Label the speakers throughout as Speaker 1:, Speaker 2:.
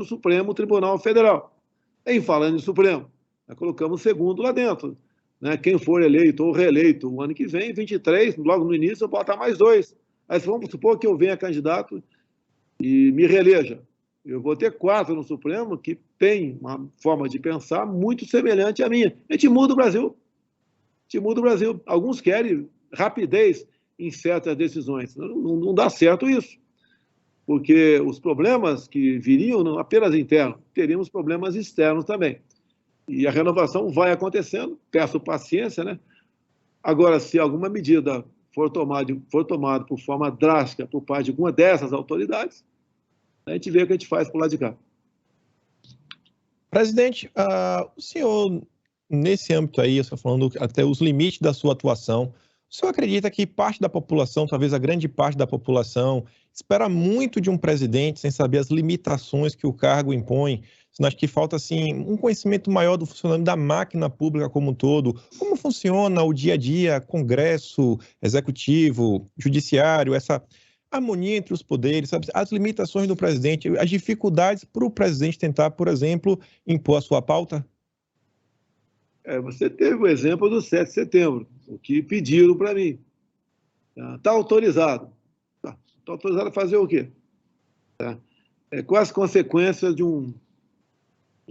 Speaker 1: do Supremo Tribunal Federal. Em falando em Supremo, nós colocamos segundo lá dentro. Né? Quem for eleito ou reeleito o ano que vem, 23, logo no início, eu vou botar mais 2. Aí vamos supor que eu venha candidato e me reeleja. Eu vou ter 4 no Supremo que tem uma forma de pensar muito semelhante à minha. A gente muda o Brasil. A gente muda o Brasil. Alguns querem rapidez em certas decisões. Não dá certo isso. Porque os problemas que viriam não apenas internos, teríamos problemas externos também. E a renovação vai acontecendo, peço paciência, né? Agora, se alguma medida for tomada por forma drástica por parte de alguma dessas autoridades, a gente vê o que a gente faz por lá de cá.
Speaker 2: Presidente, o senhor, nesse âmbito aí, você está falando até os limites da sua atuação, o senhor acredita que parte da população, talvez a grande parte da população, espera muito de um presidente sem saber as limitações que o cargo impõe? Você acha que falta, assim, um conhecimento maior do funcionamento da máquina pública como um todo? Como funciona o dia a dia, Congresso, Executivo, Judiciário, essa harmonia entre os poderes, sabe? As limitações do presidente, as dificuldades para o presidente tentar, por exemplo, impor a sua pauta?
Speaker 1: Você teve o exemplo do 7 de setembro, o que pediram para mim. Está autorizado. Está autorizado a fazer o quê? Quais as consequências de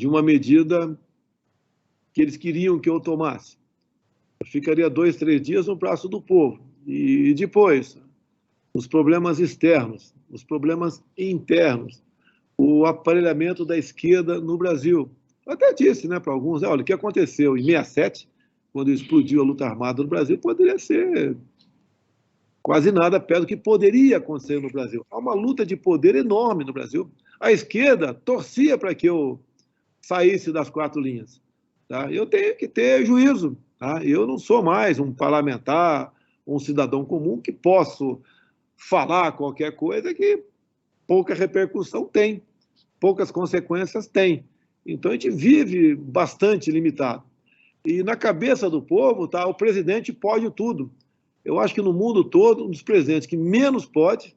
Speaker 1: uma medida que eles queriam que eu tomasse? Eu ficaria 2, 3 dias no braço do povo. E depois, os problemas externos, os problemas internos, o aparelhamento da esquerda no Brasil. Eu até disse, né, para alguns, olha, o que aconteceu em 67, quando explodiu a luta armada no Brasil, poderia ser quase nada perto do que poderia acontecer no Brasil. Há uma luta de poder enorme no Brasil. A esquerda torcia para que eu saísse das 4 linhas. Tá? Eu tenho que ter juízo. Tá? Eu não sou mais um parlamentar, um cidadão comum que posso falar qualquer coisa que pouca repercussão tem, poucas consequências tem. Então, a gente vive bastante limitado. E na cabeça do povo, tá, o presidente pode tudo. Eu acho que no mundo todo, um dos presidentes que menos pode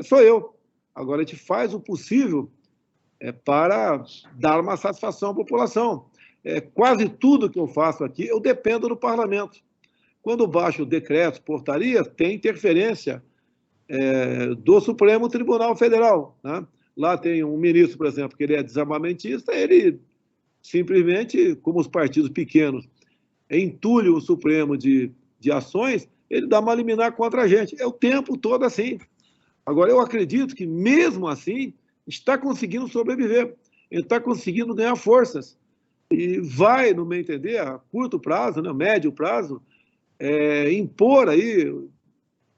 Speaker 1: sou eu. Agora, a gente faz o possível para dar uma satisfação à população. Quase tudo que eu faço aqui, eu dependo do parlamento. Quando baixo decretos, portarias, tem interferência do Supremo Tribunal Federal. Né? Lá tem um ministro, por exemplo, que ele é desarmamentista, ele simplesmente, como os partidos pequenos, entulham o Supremo de ações, ele dá uma liminar contra a gente. É o tempo todo assim. Agora, eu acredito que, mesmo assim, está conseguindo sobreviver, ele está conseguindo ganhar forças. E vai, no meu entender, a curto prazo, né, médio prazo, impor aí,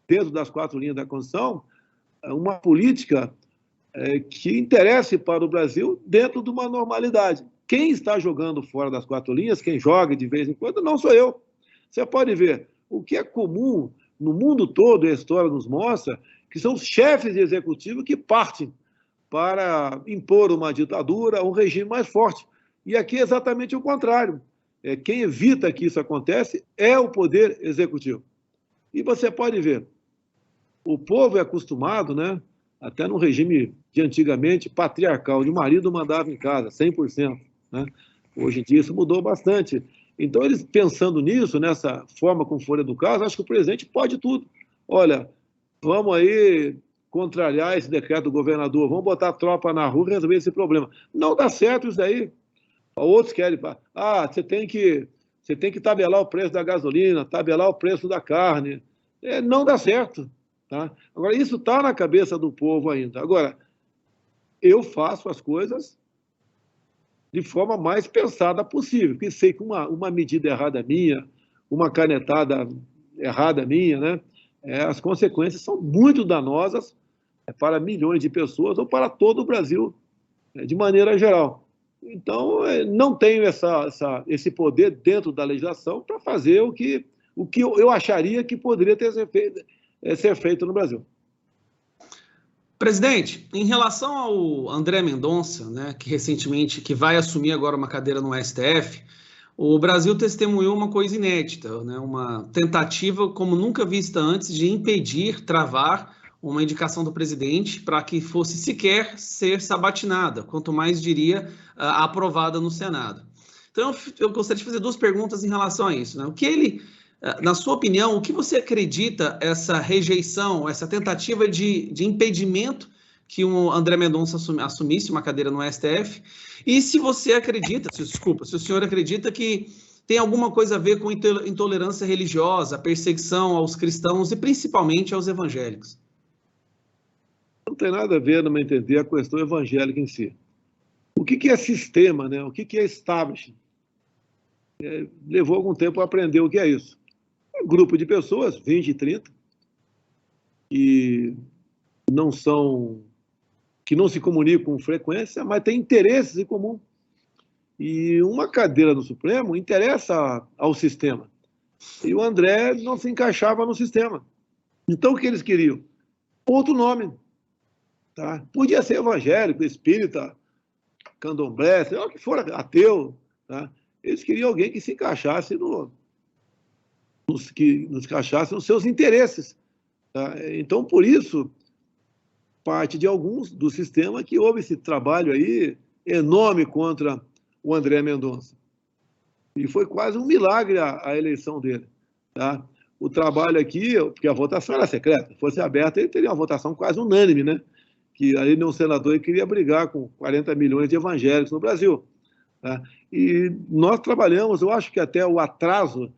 Speaker 1: dentro das 4 linhas da Constituição, uma política que interesse para o Brasil dentro de uma normalidade. Quem está jogando fora das 4 linhas, quem joga de vez em quando, não sou eu. Você pode ver, o que é comum no mundo todo, e a história nos mostra, que são os chefes de executivo que partem para impor uma ditadura, um regime mais forte. E aqui é exatamente o contrário. Quem evita que isso aconteça é o poder executivo. E você pode ver, o povo é acostumado, né, até no regime de antigamente, patriarcal, de marido mandava em casa, 100%. Né? Hoje em dia isso mudou bastante. Então, eles pensando nisso, nessa forma como foram educados, acho que o presidente pode tudo. Olha, vamos aí contrariar esse decreto do governador, vamos botar tropa na rua e resolver esse problema. Não dá certo isso daí. Outros querem, você tem que tabelar o preço da gasolina, tabelar o preço da carne. Não dá certo. Tá? Agora, isso está na cabeça do povo ainda. Agora, eu faço as coisas de forma mais pensada possível, porque sei que uma medida errada minha, uma canetada errada minha, né, as consequências são muito danosas para milhões de pessoas ou para todo o Brasil, de maneira geral. Então, não tenho esse poder dentro da legislação para fazer o que eu acharia que poderia ser feito no Brasil.
Speaker 3: Presidente, em relação ao André Mendonça, né, que vai assumir agora uma cadeira no STF, o Brasil testemunhou uma coisa inédita, né, uma tentativa como nunca vista antes de impedir, travar uma indicação do presidente para que fosse sequer ser sabatinada, quanto mais diria aprovada no Senado. Então, eu gostaria de fazer 2 perguntas em relação a isso, né? O que ele, na sua opinião, o que você acredita essa rejeição, essa tentativa de impedimento que o André Mendonça assumisse uma cadeira no STF? E se você acredita, se o senhor acredita que tem alguma coisa a ver com intolerância religiosa, perseguição aos cristãos e principalmente aos evangélicos?
Speaker 1: Não tem nada a ver, no meu entender, a questão evangélica em si. O que é sistema, né? O que é establishment? Levou algum tempo a aprender o que é isso. Um grupo de pessoas, 20, 30, que não se comunicam com frequência, mas têm interesses em comum. E uma cadeira no Supremo interessa ao sistema. E o André não se encaixava no sistema. Então, o que eles queriam? Outro nome. Tá? Podia ser evangélico, espírita, candomblé, sei lá o que for, ateu. Tá? Eles queriam alguém que se encaixasse nos seus interesses. Tá? Então, por isso, parte de alguns do sistema que houve esse trabalho aí enorme contra o André Mendonça. E foi quase um milagre a eleição dele. Tá? O trabalho aqui, porque a votação era secreta, se fosse aberta, ele teria uma votação quase unânime, né? Que ali um senador queria brigar com 40 milhões de evangélicos no Brasil. Tá? E nós trabalhamos, eu acho que até o atraso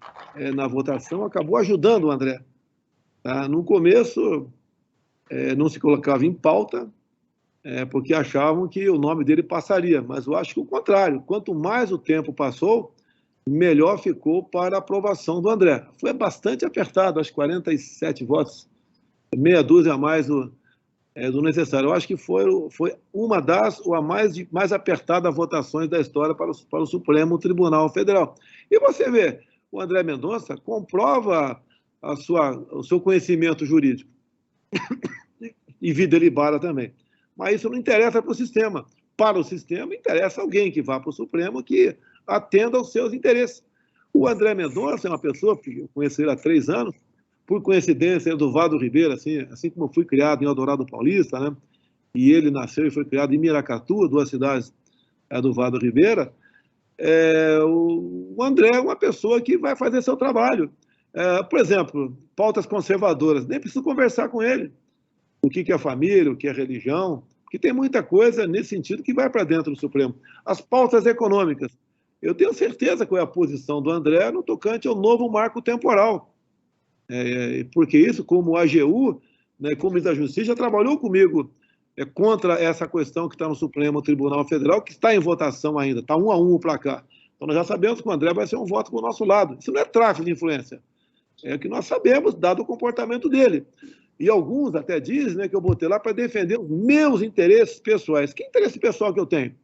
Speaker 1: na votação acabou ajudando o André. Tá? No começo, não se colocava em pauta, porque achavam que o nome dele passaria, mas eu acho que o contrário, quanto mais o tempo passou, melhor ficou para a aprovação do André. Foi bastante apertado, acho que 47 votos, meia dúzia a mais do necessário. Eu acho que foi uma das, ou a mais apertada votações da história para o Supremo Tribunal Federal. E você vê, o André Mendonça comprova o seu conhecimento jurídico e vida deliberada também. Mas isso não interessa para o sistema. Para o sistema, interessa alguém que vá para o Supremo que atenda aos seus interesses. O André Mendonça é uma pessoa que eu conheci ele há 3 anos, por coincidência, é do Vado Ribeira, assim como eu fui criado em Eldorado Paulista, né? E ele nasceu e foi criado em Miracatu, 2 cidades do Vado Ribeira. O André é uma pessoa que vai fazer seu trabalho. Por exemplo, pautas conservadoras, nem preciso conversar com ele. O que é família, o que é religião, porque tem muita coisa nesse sentido que vai para dentro do Supremo. As pautas econômicas. Eu tenho certeza qual é a posição do André no tocante ao novo marco temporal. Porque isso, como a AGU, né, como ministro da Justiça, já trabalhou comigo contra essa questão que está no Supremo Tribunal Federal, que está em votação ainda, está 1-1 o placar. Então, nós já sabemos que o André vai ser um voto para o nosso lado. Isso não é tráfico de influência. É o que nós sabemos, dado o comportamento dele. E alguns até dizem, né, que eu botei lá para defender os meus interesses pessoais. Que interesse pessoal que eu tenho?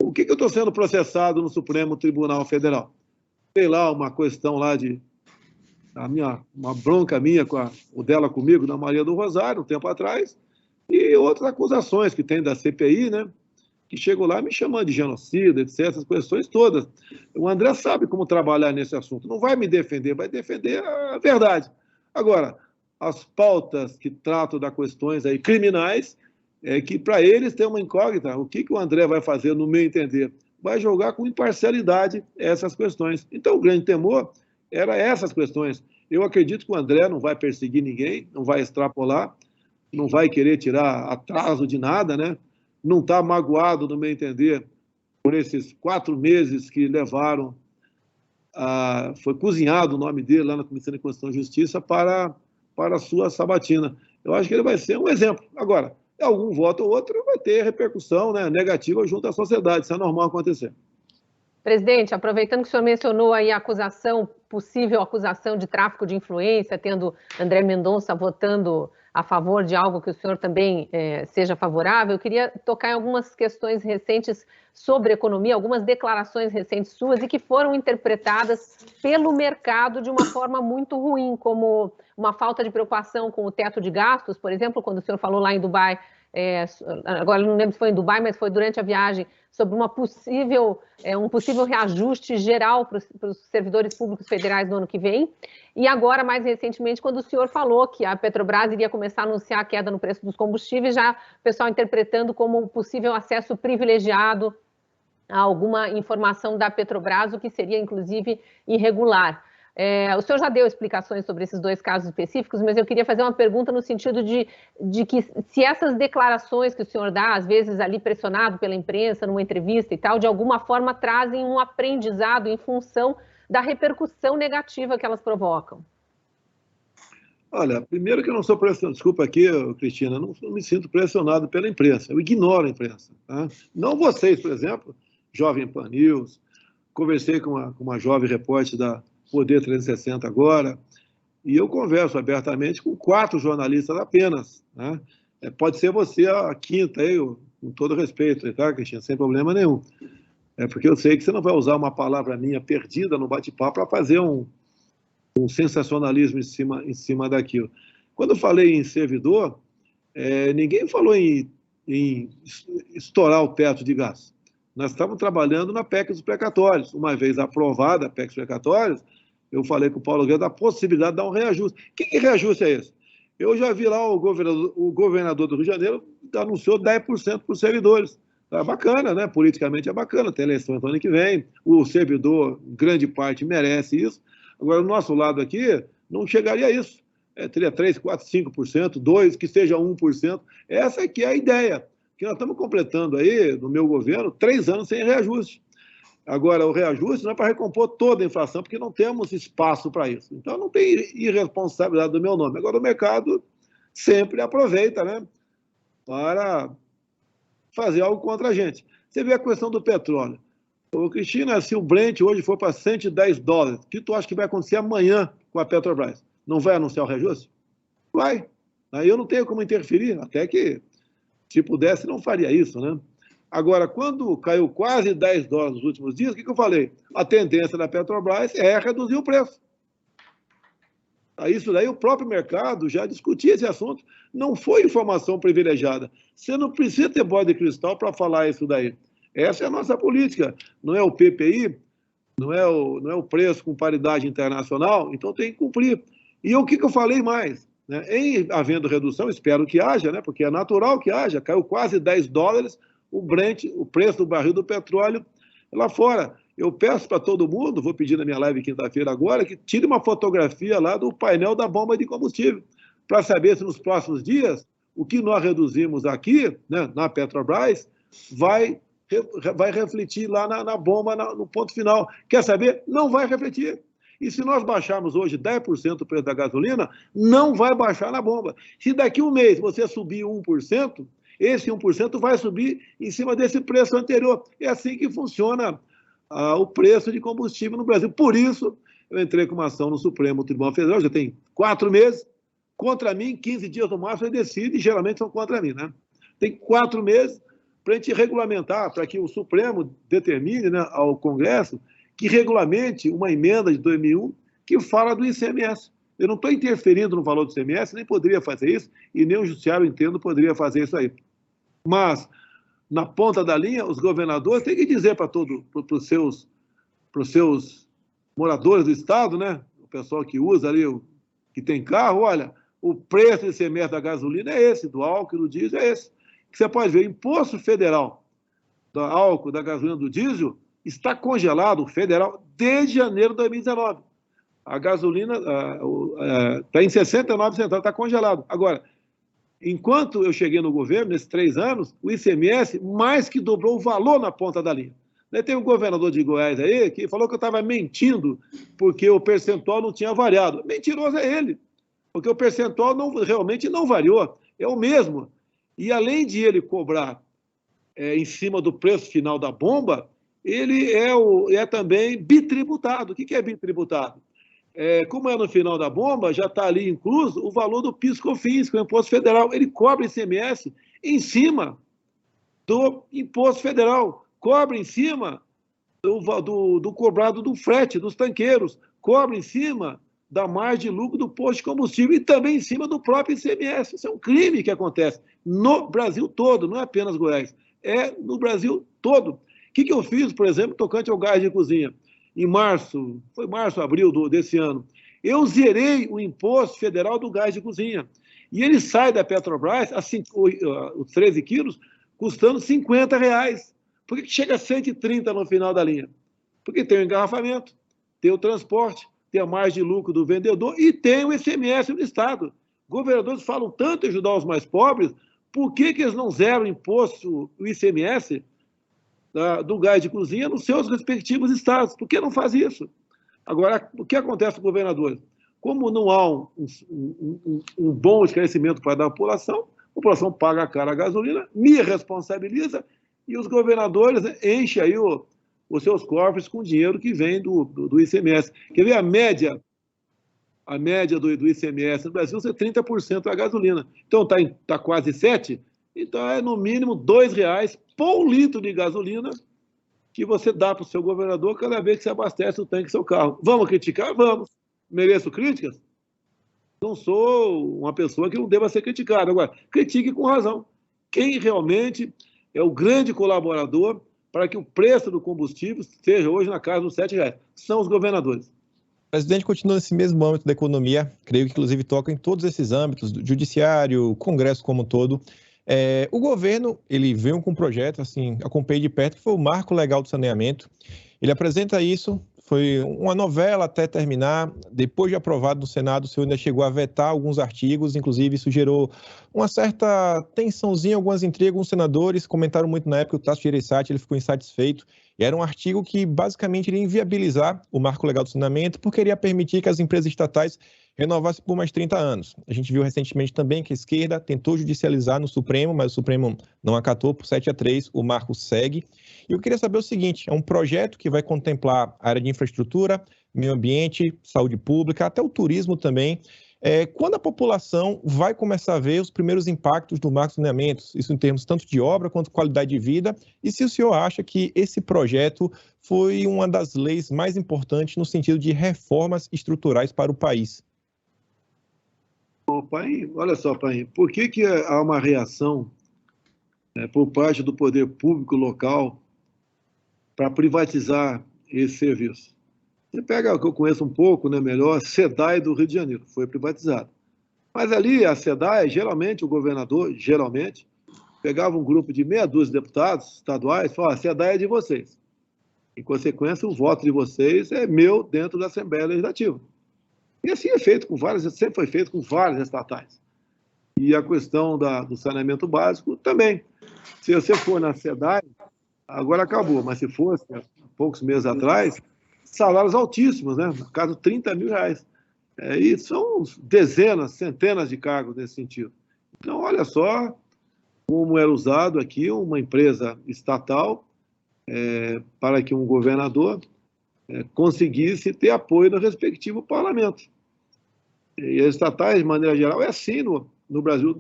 Speaker 1: O que eu estou sendo processado no Supremo Tribunal Federal? Sei lá, uma questão lá uma bronca minha o dela comigo, da Maria do Rosário, um tempo atrás, e outras acusações que tem da CPI, né, que chegou lá me chamando de genocida, etc., essas questões todas. O André sabe como trabalhar nesse assunto. Não vai me defender, vai defender a verdade. Agora, as pautas que tratam das questões aí criminais, que para eles tem uma incógnita. O que o André vai fazer, no meu entender? Vai jogar com imparcialidade essas questões. Então, o grande temor era essas questões. Eu acredito que o André não vai perseguir ninguém, não vai extrapolar, não vai querer tirar atraso de nada, né? Não está magoado, no meu entender, por esses 4 meses que levaram, foi cozinhado o nome dele lá na Comissão de Constituição e Justiça para a sua sabatina. Eu acho que ele vai ser um exemplo. Agora, algum voto ou outro vai ter repercussão, né, negativa junto à sociedade, isso é normal acontecer.
Speaker 4: Presidente, aproveitando que o senhor mencionou aí a possível acusação de tráfico de influência, tendo André Mendonça votando a favor de algo que o senhor também seja favorável, eu queria tocar em algumas questões recentes sobre economia, algumas declarações recentes suas e que foram interpretadas pelo mercado de uma forma muito ruim, como uma falta de preocupação com o teto de gastos, por exemplo, quando o senhor falou lá em Dubai agora não lembro se foi em Dubai, mas foi durante a viagem, sobre um possível reajuste geral para os servidores públicos federais no ano que vem. E agora, mais recentemente, quando o senhor falou que a Petrobras iria começar a anunciar a queda no preço dos combustíveis, já o pessoal interpretando como um possível acesso privilegiado a alguma informação da Petrobras, o que seria, inclusive, irregular. O senhor já deu explicações sobre esses dois casos específicos, mas eu queria fazer uma pergunta no sentido de que se essas declarações que o senhor dá, às vezes ali pressionado pela imprensa, numa entrevista e tal, de alguma forma trazem um aprendizado em função da repercussão negativa que elas provocam.
Speaker 1: Olha, primeiro que eu não sou pressionado, desculpa aqui, Cristina, não me sinto pressionado pela imprensa, eu ignoro a imprensa. Tá? Não vocês, por exemplo, Jovem Pan News, conversei com uma jovem repórter da Poder 360 agora, e eu converso abertamente com 4 jornalistas apenas. Né? Pode ser você a quinta, com todo respeito, tá, Cristina? Sem problema nenhum. Porque eu sei que você não vai usar uma palavra minha perdida no bate-papo para fazer um sensacionalismo em cima daquilo. Quando eu falei em servidor, ninguém falou em estourar o teto de gás. Nós estávamos trabalhando na PEC dos precatórios. Uma vez aprovada a PEC dos precatórios, eu falei com o Paulo Guedes da possibilidade de dar um reajuste. Que reajuste é esse? Eu já vi lá o governador do Rio de Janeiro anunciou 10% para os servidores. Tá bacana, né? Politicamente é bacana, tem eleição ano que vem, o servidor, grande parte, merece isso. Agora, do nosso lado aqui, não chegaria a isso. Teria 3%, 4%, 5%, 2%, que seja 1%. Essa aqui é a ideia. Que nós estamos completando aí, no meu governo, 3 anos sem reajuste. Agora, o reajuste não é para recompor toda a inflação, porque não temos espaço para isso. Então, não tem irresponsabilidade do meu nome. Agora, o mercado sempre aproveita, né, para fazer algo contra a gente. Você vê a questão do petróleo. Ô, Cristina, se o Brent hoje for para $110, o que tu acha que vai acontecer amanhã com a Petrobras? Não vai anunciar o reajuste? Vai. Aí eu não tenho como interferir, até que, se pudesse, não faria isso, né? Agora, quando caiu quase $10 nos últimos dias, o que eu falei? A tendência da Petrobras é reduzir o preço. Isso daí o próprio mercado já discutia esse assunto. Não foi informação privilegiada. Você não precisa ter bola de cristal para falar isso daí. Essa é a nossa política. Não é o PPI, não é o preço com paridade internacional, então tem que cumprir. E o que eu falei mais? Né? Em havendo redução, espero que haja, né? Porque é natural que haja, caiu quase $10 o Brent, o preço do barril do petróleo lá fora. Eu peço para todo mundo, vou pedir na minha live quinta-feira agora, que tire uma fotografia lá do painel da bomba de combustível, para saber se nos próximos dias o que nós reduzimos aqui, né, na Petrobras, vai refletir lá na bomba, no ponto final. Quer saber? Não vai refletir. E se nós baixarmos hoje 10% o preço da gasolina, não vai baixar na bomba. Se daqui um mês você subir 1%, esse 1% vai subir em cima desse preço anterior. É assim que funciona o preço de combustível no Brasil. Por isso, eu entrei com uma ação no Supremo Tribunal Federal, já tem 4 meses, contra mim, 15 dias no máximo, ele decide, e geralmente são contra mim, né? Tem 4 meses para a gente regulamentar, para que o Supremo determine, né, ao Congresso que regulamente uma emenda de 2001 que fala do ICMS. Eu não estou interferindo no valor do ICMS, nem poderia fazer isso, e nem o Judiciário, entendo, poderia fazer isso aí. Mas, na ponta da linha, os governadores têm que dizer para os seus moradores do Estado, né, o pessoal que usa ali, que tem carro, olha, o preço do ICMS da gasolina é esse, do álcool e do diesel é esse. Você pode ver, o imposto federal do álcool, da gasolina, do diesel, está congelado, federal, desde janeiro de 2019. A gasolina está em 69 centavos, está congelado. Agora, enquanto eu cheguei no governo, nesses 3 anos, o ICMS mais que dobrou o valor na ponta da linha. Tem um governador de Goiás aí que falou que eu estava mentindo porque o percentual não tinha variado. Mentiroso é ele, porque o percentual realmente não variou, é o mesmo. E além de ele cobrar em cima do preço final da bomba, ele é também bitributado. O que é bitributado? Como é no final da bomba, já está ali incluso o valor do PIS/COFINS, que é o imposto federal. Ele cobra ICMS em cima do imposto federal, cobra em cima do cobrado do frete, dos tanqueiros, cobra em cima da margem de lucro do posto de combustível e também em cima do próprio ICMS. Isso é um crime que acontece no Brasil todo, não é apenas Goiás, é no Brasil todo. O que eu fiz, por exemplo, tocante ao gás de cozinha? Em março, foi março, abril desse ano, eu zerei o imposto federal do gás de cozinha. E ele sai da Petrobras, os 13 quilos, custando R$50. Por que chega a 130 no final da linha? Porque tem o engarrafamento, tem o transporte, tem a margem de lucro do vendedor e tem o ICMS do Estado. Governadores falam tanto em ajudar os mais pobres, por que eles não zeram o imposto, o ICMS do gás de cozinha nos seus respectivos estados? Por que não faz isso? Agora, o que acontece com os governadores? Como não há um bom esclarecimento para dar à população, a população paga a cara a gasolina, me responsabiliza e os governadores enchem aí os seus cofres com dinheiro que vem do ICMS. Quer ver a média do ICMS no Brasil é 30% da gasolina. Então está quase 7%, então é no mínimo R$2 por litro de gasolina que você dá para o seu governador cada vez que você abastece o tanque do seu carro. Vamos criticar? Vamos. Mereço críticas? Não sou uma pessoa que não deva ser criticada. Agora, critique com razão. Quem realmente é o grande colaborador para que o preço do combustível seja hoje na casa dos R$7? São os governadores.
Speaker 2: O presidente continua nesse mesmo âmbito da economia, creio que inclusive toca em todos esses âmbitos, do judiciário, Congresso como um todo. O governo, ele veio com um projeto, assim, acompanhei de perto, que foi o Marco Legal do Saneamento. Ele apresenta isso, foi uma novela até terminar. Depois de aprovado no Senado, o senhor ainda chegou a vetar alguns artigos, inclusive isso gerou uma certa tensãozinha, algumas intrigas. Alguns senadores comentaram muito na época, o Tasso Gereissati, ele ficou insatisfeito. E era um artigo que basicamente iria inviabilizar o Marco Legal do Saneamento, porque iria permitir que as empresas estatais renovassem por mais 30 anos. A gente viu recentemente também que a esquerda tentou judicializar no Supremo, mas o Supremo não acatou por 7-3, o marco segue. E eu queria saber o seguinte, é um projeto que vai contemplar a área de infraestrutura, meio ambiente, saúde pública, até o turismo também. Quando a população vai começar a ver os primeiros impactos do marco de saneamento, isso em termos tanto de obra quanto de qualidade de vida, e se o senhor acha que esse projeto foi uma das leis mais importantes no sentido de reformas estruturais para o país?
Speaker 1: Paim, olha só, Paim, por que há uma reação por parte do poder público local para privatizar esse serviço? Você pega o que eu conheço um pouco, né, melhor, a SEDAI do Rio de Janeiro, foi privatizada. Mas ali, a SEDAI, geralmente, o governador, pegava um grupo de meia dúzia de deputados estaduais e falava, a SEDAI é de vocês. Em consequência, o voto de vocês é meu dentro da Assembleia Legislativa. E assim é feito com várias, sempre foi feito com várias estatais. E a questão do saneamento básico também. Se você for na SEDAI, agora acabou, mas se fosse há poucos meses atrás, salários altíssimos, né? No caso, R$30 mil. E são dezenas, centenas de cargos nesse sentido. Então, olha só como era usado aqui uma empresa estatal para que um governador conseguisse ter apoio no respectivo parlamento. E as estatais, de maneira geral, é assim no Brasil,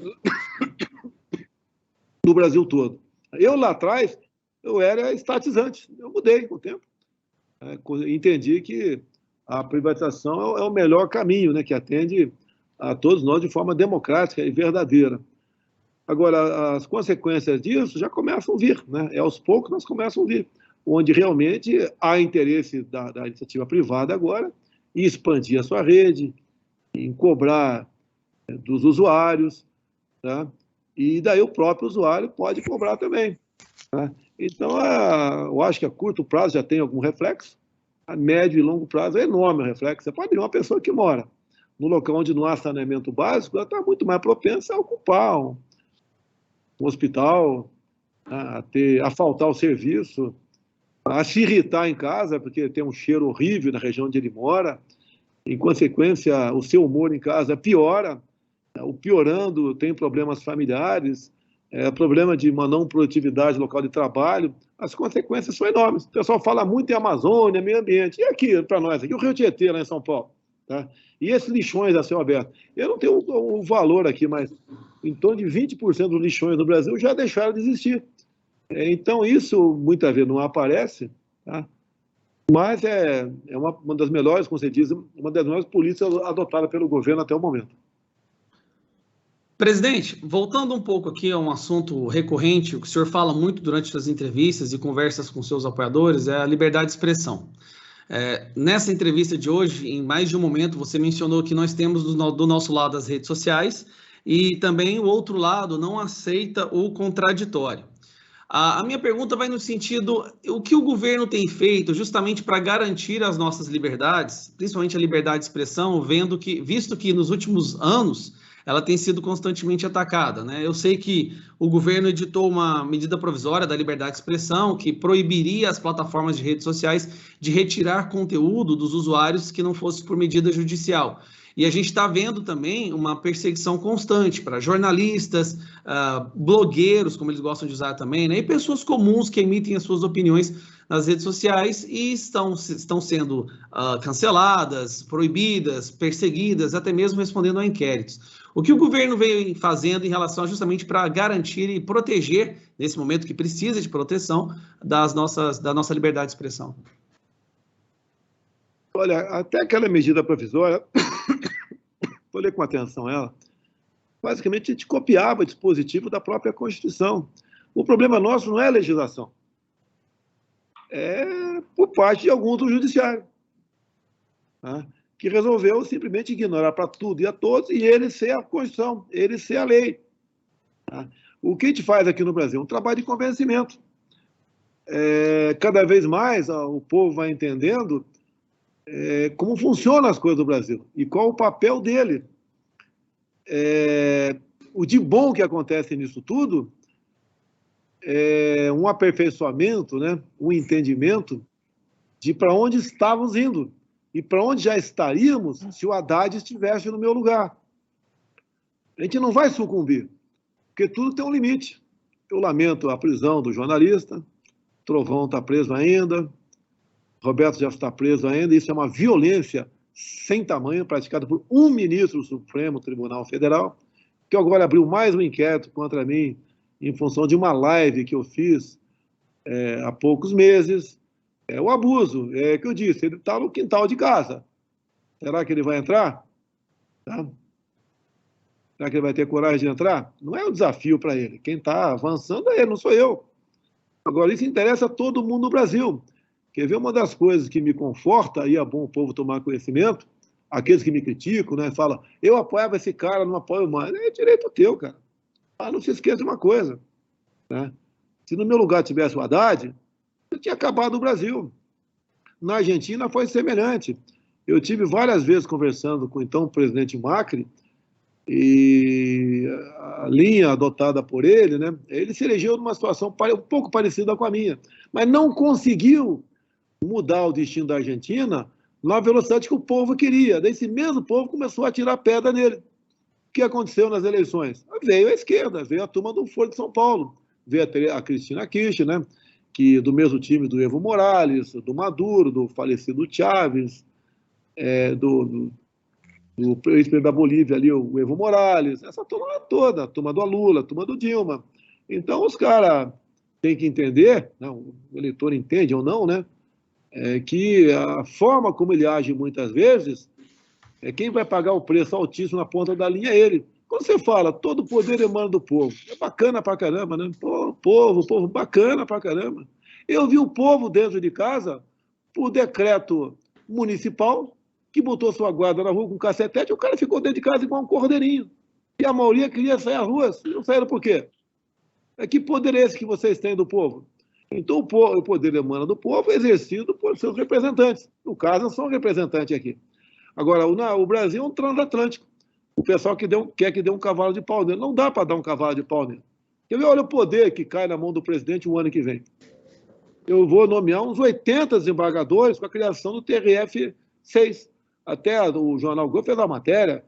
Speaker 1: no Brasil todo. Eu, lá atrás, eu era estatizante, eu mudei com o tempo. Entendi que a privatização é o melhor caminho, né, que atende a todos nós de forma democrática e verdadeira. Agora, as consequências disso já começam a vir, né? Aos poucos nós começamos a vir, onde realmente há interesse da iniciativa privada agora em expandir a sua rede, em cobrar dos usuários, tá? E daí o próprio usuário pode cobrar também. Tá? Então, eu acho que a curto prazo já tem algum reflexo, a médio e longo prazo é enorme o reflexo. Você pode ver uma pessoa que mora no local onde não há saneamento básico, ela está muito mais propensa a ocupar um hospital, a faltar o serviço, a se irritar em casa, porque tem um cheiro horrível na região onde ele mora. Em consequência, o seu humor em casa piora, o piorando tem problemas familiares, problema de uma não produtividade local de trabalho. As consequências são enormes. O pessoal fala muito em Amazônia, meio ambiente. E aqui, para nós, aqui o Rio Tietê, lá em São Paulo. Tá? E esses lixões a céu aberto. Eu não tenho o valor aqui, mas em torno de 20% dos lixões no Brasil já deixaram de existir. Então, isso muitas vezes não aparece, tá? Mas é uma das melhores, como você diz, uma das melhores políticas adotadas pelo governo até o momento.
Speaker 3: Presidente, voltando um pouco aqui a um assunto recorrente, o que o senhor fala muito durante suas entrevistas e conversas com seus apoiadores, é a liberdade de expressão. Nessa entrevista de hoje, em mais de um momento, você mencionou que nós temos do nosso lado as redes sociais e também o outro lado não aceita o contraditório. A minha pergunta vai no sentido, o que o governo tem feito justamente para garantir as nossas liberdades, principalmente a liberdade de expressão, visto que nos últimos anos ela tem sido constantemente atacada, né? Eu sei que o governo editou uma medida provisória da liberdade de expressão que proibiria as plataformas de redes sociais de retirar conteúdo dos usuários que não fosse por medida judicial. E a gente está vendo também uma perseguição constante para jornalistas, blogueiros, como eles gostam de usar também, né? E pessoas comuns que emitem as suas opiniões nas redes sociais e estão sendo canceladas, proibidas, perseguidas, até mesmo respondendo a inquéritos. O que o governo vem fazendo em relação justamente para garantir e proteger, nesse momento que precisa de proteção, da nossa liberdade de expressão?
Speaker 1: Olha, até aquela medida provisória, vou ler com atenção ela, basicamente a gente copiava o dispositivo da própria Constituição. O problema nosso não é a legislação, é por parte de alguns do judiciário, né, que resolveu simplesmente ignorar para tudo e a todos, e ele ser a Constituição, ele ser a lei. Tá? O que a gente faz aqui no Brasil? Um trabalho de convencimento. Cada vez mais o povo vai entendendo como funcionam as coisas do Brasil e qual o papel dele. O de bom que acontece nisso tudo é um aperfeiçoamento, né, um entendimento de para onde estávamos indo e para onde já estaríamos se o Haddad estivesse no meu lugar. A gente não vai sucumbir, porque tudo tem um limite. Eu lamento a prisão do jornalista, Trovão está preso ainda, Roberto já está preso ainda, isso é uma violência sem tamanho, praticada por um ministro do Supremo Tribunal Federal, que agora abriu mais um inquérito contra mim, em função de uma live que eu fiz há poucos meses. O abuso, que eu disse, ele está no quintal de casa. Será que ele vai entrar? Tá? Será que ele vai ter coragem de entrar? Não é um desafio para ele. Quem está avançando é ele, não sou eu. Agora, isso interessa a todo mundo no Brasil. Quer ver uma das coisas que me conforta, e é bom o povo tomar conhecimento, aqueles que me criticam, né, falam, eu apoiava esse cara, não apoio mais. É direito teu, cara. Não se esqueça de uma coisa, né? Se no meu lugar tivesse o Haddad, eu tinha acabado o Brasil. Na Argentina foi semelhante. Eu tive várias vezes conversando com o então presidente Macri, e a linha adotada por ele, né, ele se elegeu numa situação um pouco parecida com a minha, mas não conseguiu mudar o destino da Argentina na velocidade que o povo queria. Daí esse mesmo povo começou a tirar pedra nele. O que aconteceu nas eleições? Veio a esquerda, veio a turma do Foro de São Paulo, veio a Cristina Kirchner, né, que do mesmo time do Evo Morales, do Maduro, do falecido Chávez, do ex-presidente da Bolívia ali, o Evo Morales, essa turma toda, a turma do Lula, a turma do Dilma. Então os caras têm que entender, não, o eleitor entende ou não, né, que a forma como ele age muitas vezes, quem vai pagar o preço altíssimo na ponta da linha é ele. Quando você fala, todo o poder emana do povo, é bacana pra caramba, né? Povo, bacana pra caramba. Eu vi o povo dentro de casa, por decreto municipal, que botou sua guarda na rua com cacetete, o cara ficou dentro de casa igual um cordeirinho. E a maioria queria sair à rua, não saíram por quê? Que poder é esse que vocês têm do povo? Então, o poder emana do povo é exercido por seus representantes. No caso, eu sou um representante aqui. Agora, o Brasil é um transatlântico. O pessoal quer que dê um cavalo de pau nele. Não dá para dar um cavalo de pau nele. Olha o poder que cai na mão do presidente o ano que vem. Eu vou nomear uns 80 desembargadores com a criação do TRF-6. Até o Jornal Globo fez a matéria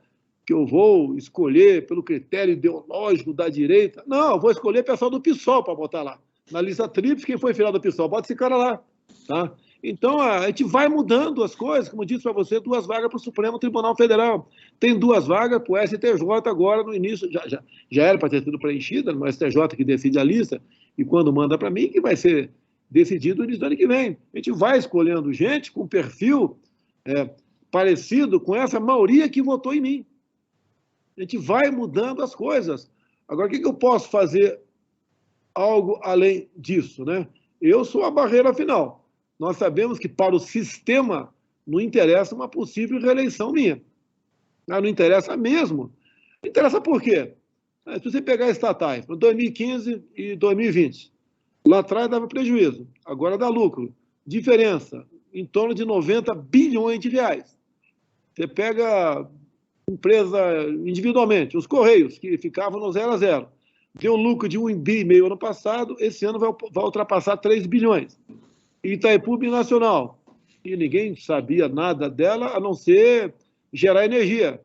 Speaker 1: que eu vou escolher pelo critério ideológico da direita. Não, eu vou escolher pessoal do PSOL para botar lá. Na lista tríplice, quem foi filiado do PSOL? Bota esse cara lá. Tá? Então, a gente vai mudando as coisas. Como eu disse para você, 2 vagas para o Supremo Tribunal Federal. Tem 2 vagas para o STJ agora no início. Já era para ter sido preenchida, no STJ que decide a lista, e quando manda para mim, que vai ser decidido no início do ano que vem. A gente vai escolhendo gente com perfil parecido com essa maioria que votou em mim. A gente vai mudando as coisas. Agora, o que eu posso fazer algo além disso, né? Eu sou a barreira final. Nós sabemos que para o sistema não interessa uma possível reeleição minha. Não interessa mesmo. Não interessa por quê? Se você pegar estatais, para 2015 e 2020, lá atrás dava prejuízo, agora dá lucro. Diferença, em torno de 90 bilhões de reais. Você pega empresa individualmente, os Correios, que ficavam no 0 a 0. Deu lucro de 1,5 bi ano passado, esse ano vai ultrapassar 3 bilhões. Itaipu Binacional, e ninguém sabia nada dela, a não ser gerar energia.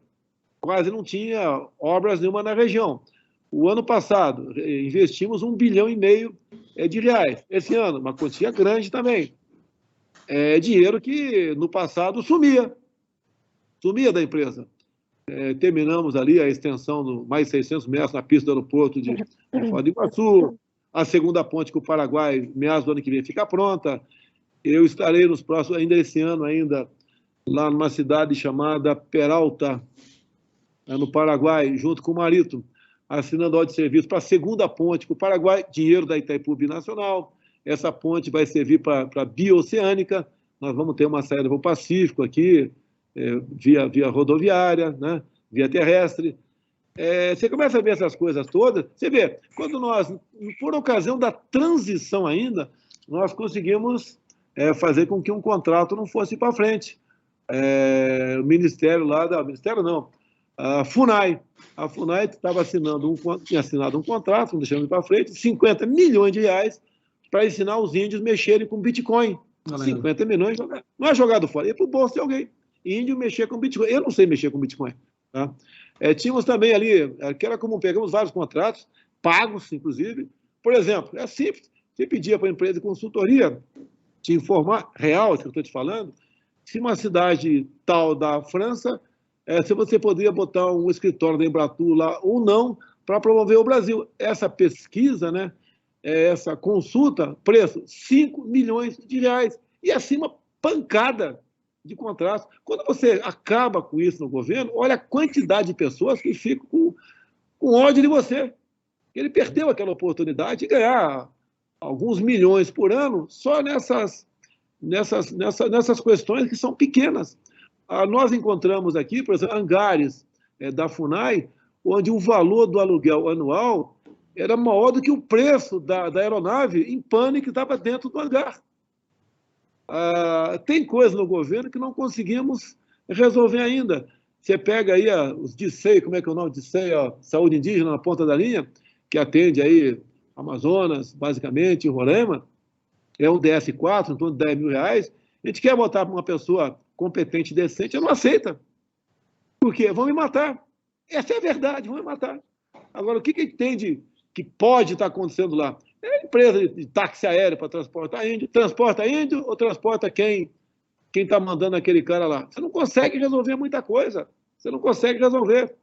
Speaker 1: Quase não tinha obras nenhuma na região. O ano passado, investimos 1,5 bilhão de reais. Esse ano, uma quantia grande também. É dinheiro que, no passado, sumia da empresa. Terminamos ali a extensão de mais 600 metros na pista do aeroporto de Foz do Iguaçu. A segunda ponte com o Paraguai, meados do ano que vem, fica pronta. Eu estarei nos próximos, ainda esse ano, lá numa cidade chamada Peralta, no Paraguai, junto com o Marito, assinando ordem de serviço para a segunda ponte com o Paraguai, dinheiro da Itaipu Binacional. Essa ponte vai servir para a bioceânica. Nós vamos ter uma saída para o Pacífico aqui, via rodoviária, né? Via terrestre. Você começa a ver essas coisas todas. Você vê, quando nós, por ocasião da transição ainda, nós conseguimos fazer com que um contrato não fosse para frente. O Ministério Ministério não, a FUNAI. A FUNAI tinha assinado um contrato, não deixando ir para frente, 50 milhões de reais para ensinar os índios a mexerem com Bitcoin. 50 milhões, não é jogado fora, é para o bolso de alguém. Índio mexer com Bitcoin. Eu não sei mexer com Bitcoin. Tá? Tínhamos também ali, que era como pegamos vários contratos, pagos, inclusive. Por exemplo, é simples, você pedia para a empresa de consultoria te informar, real, que eu estou te falando, se uma cidade tal da França, se você poderia botar um escritório da Embratur lá ou não, para promover o Brasil. Essa pesquisa, né, essa consulta, preço 5 milhões de reais. E acima, pancada de contratos. Quando você acaba com isso no governo, olha a quantidade de pessoas que ficam com ódio de você. Ele perdeu aquela oportunidade de ganhar alguns milhões por ano só nessas questões que são pequenas. Nós encontramos aqui, por exemplo, hangares da FUNAI, onde o valor do aluguel anual era maior do que o preço da aeronave em pane que estava dentro do hangar. Tem coisa no governo que não conseguimos resolver ainda. Você pega aí os DICEI, como é que é o nome? DICEI, Saúde Indígena na ponta da linha, que atende aí Amazonas, basicamente, Roraima, é um DS4, em torno de 10 mil reais. A gente quer botar para uma pessoa competente e decente, ela não aceita. Por quê? Vão me matar. Essa é a verdade, vão me matar. Agora, o que tem que pode estar acontecendo lá? É a empresa de táxi aéreo para transportar índio. Transporta índio ou transporta quem está mandando aquele cara lá? Você não consegue resolver muita coisa. Você não consegue resolver.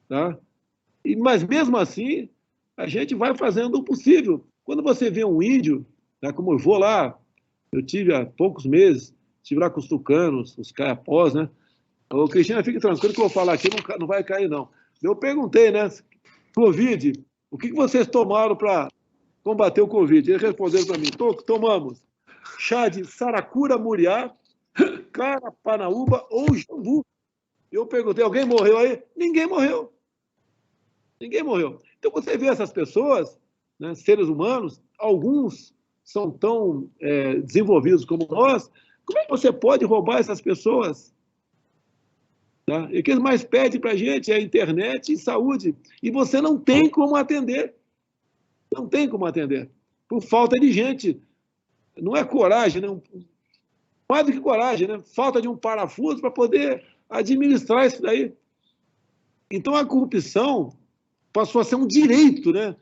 Speaker 1: Tá? Mas, mesmo assim, a gente vai fazendo o possível. Quando você vê um índio, né, como eu vou lá, eu tive há poucos meses, estive lá com os tucanos, os caiapós, né? Ô, Cristina, fique tranquilo que eu vou falar aqui, não vai cair, não. Eu perguntei, né? Covid, o que vocês tomaram para combater o Covid? Eles responderam para mim, tomamos chá de saracura muriá, carapanaúba ou jambu. Eu perguntei, alguém morreu aí? Ninguém morreu. Ninguém morreu. Então, você vê essas pessoas, né, seres humanos, alguns são tão desenvolvidos como nós, como é que você pode roubar essas pessoas? Tá? E o que eles mais pedem para a gente é a internet e saúde. E você não tem como atender. Não tem como atender. Por falta de gente. Não é coragem, né? Mais do que coragem, né? Falta de um parafuso para poder administrar isso daí. Então, a corrupção passou a ser um direito, né,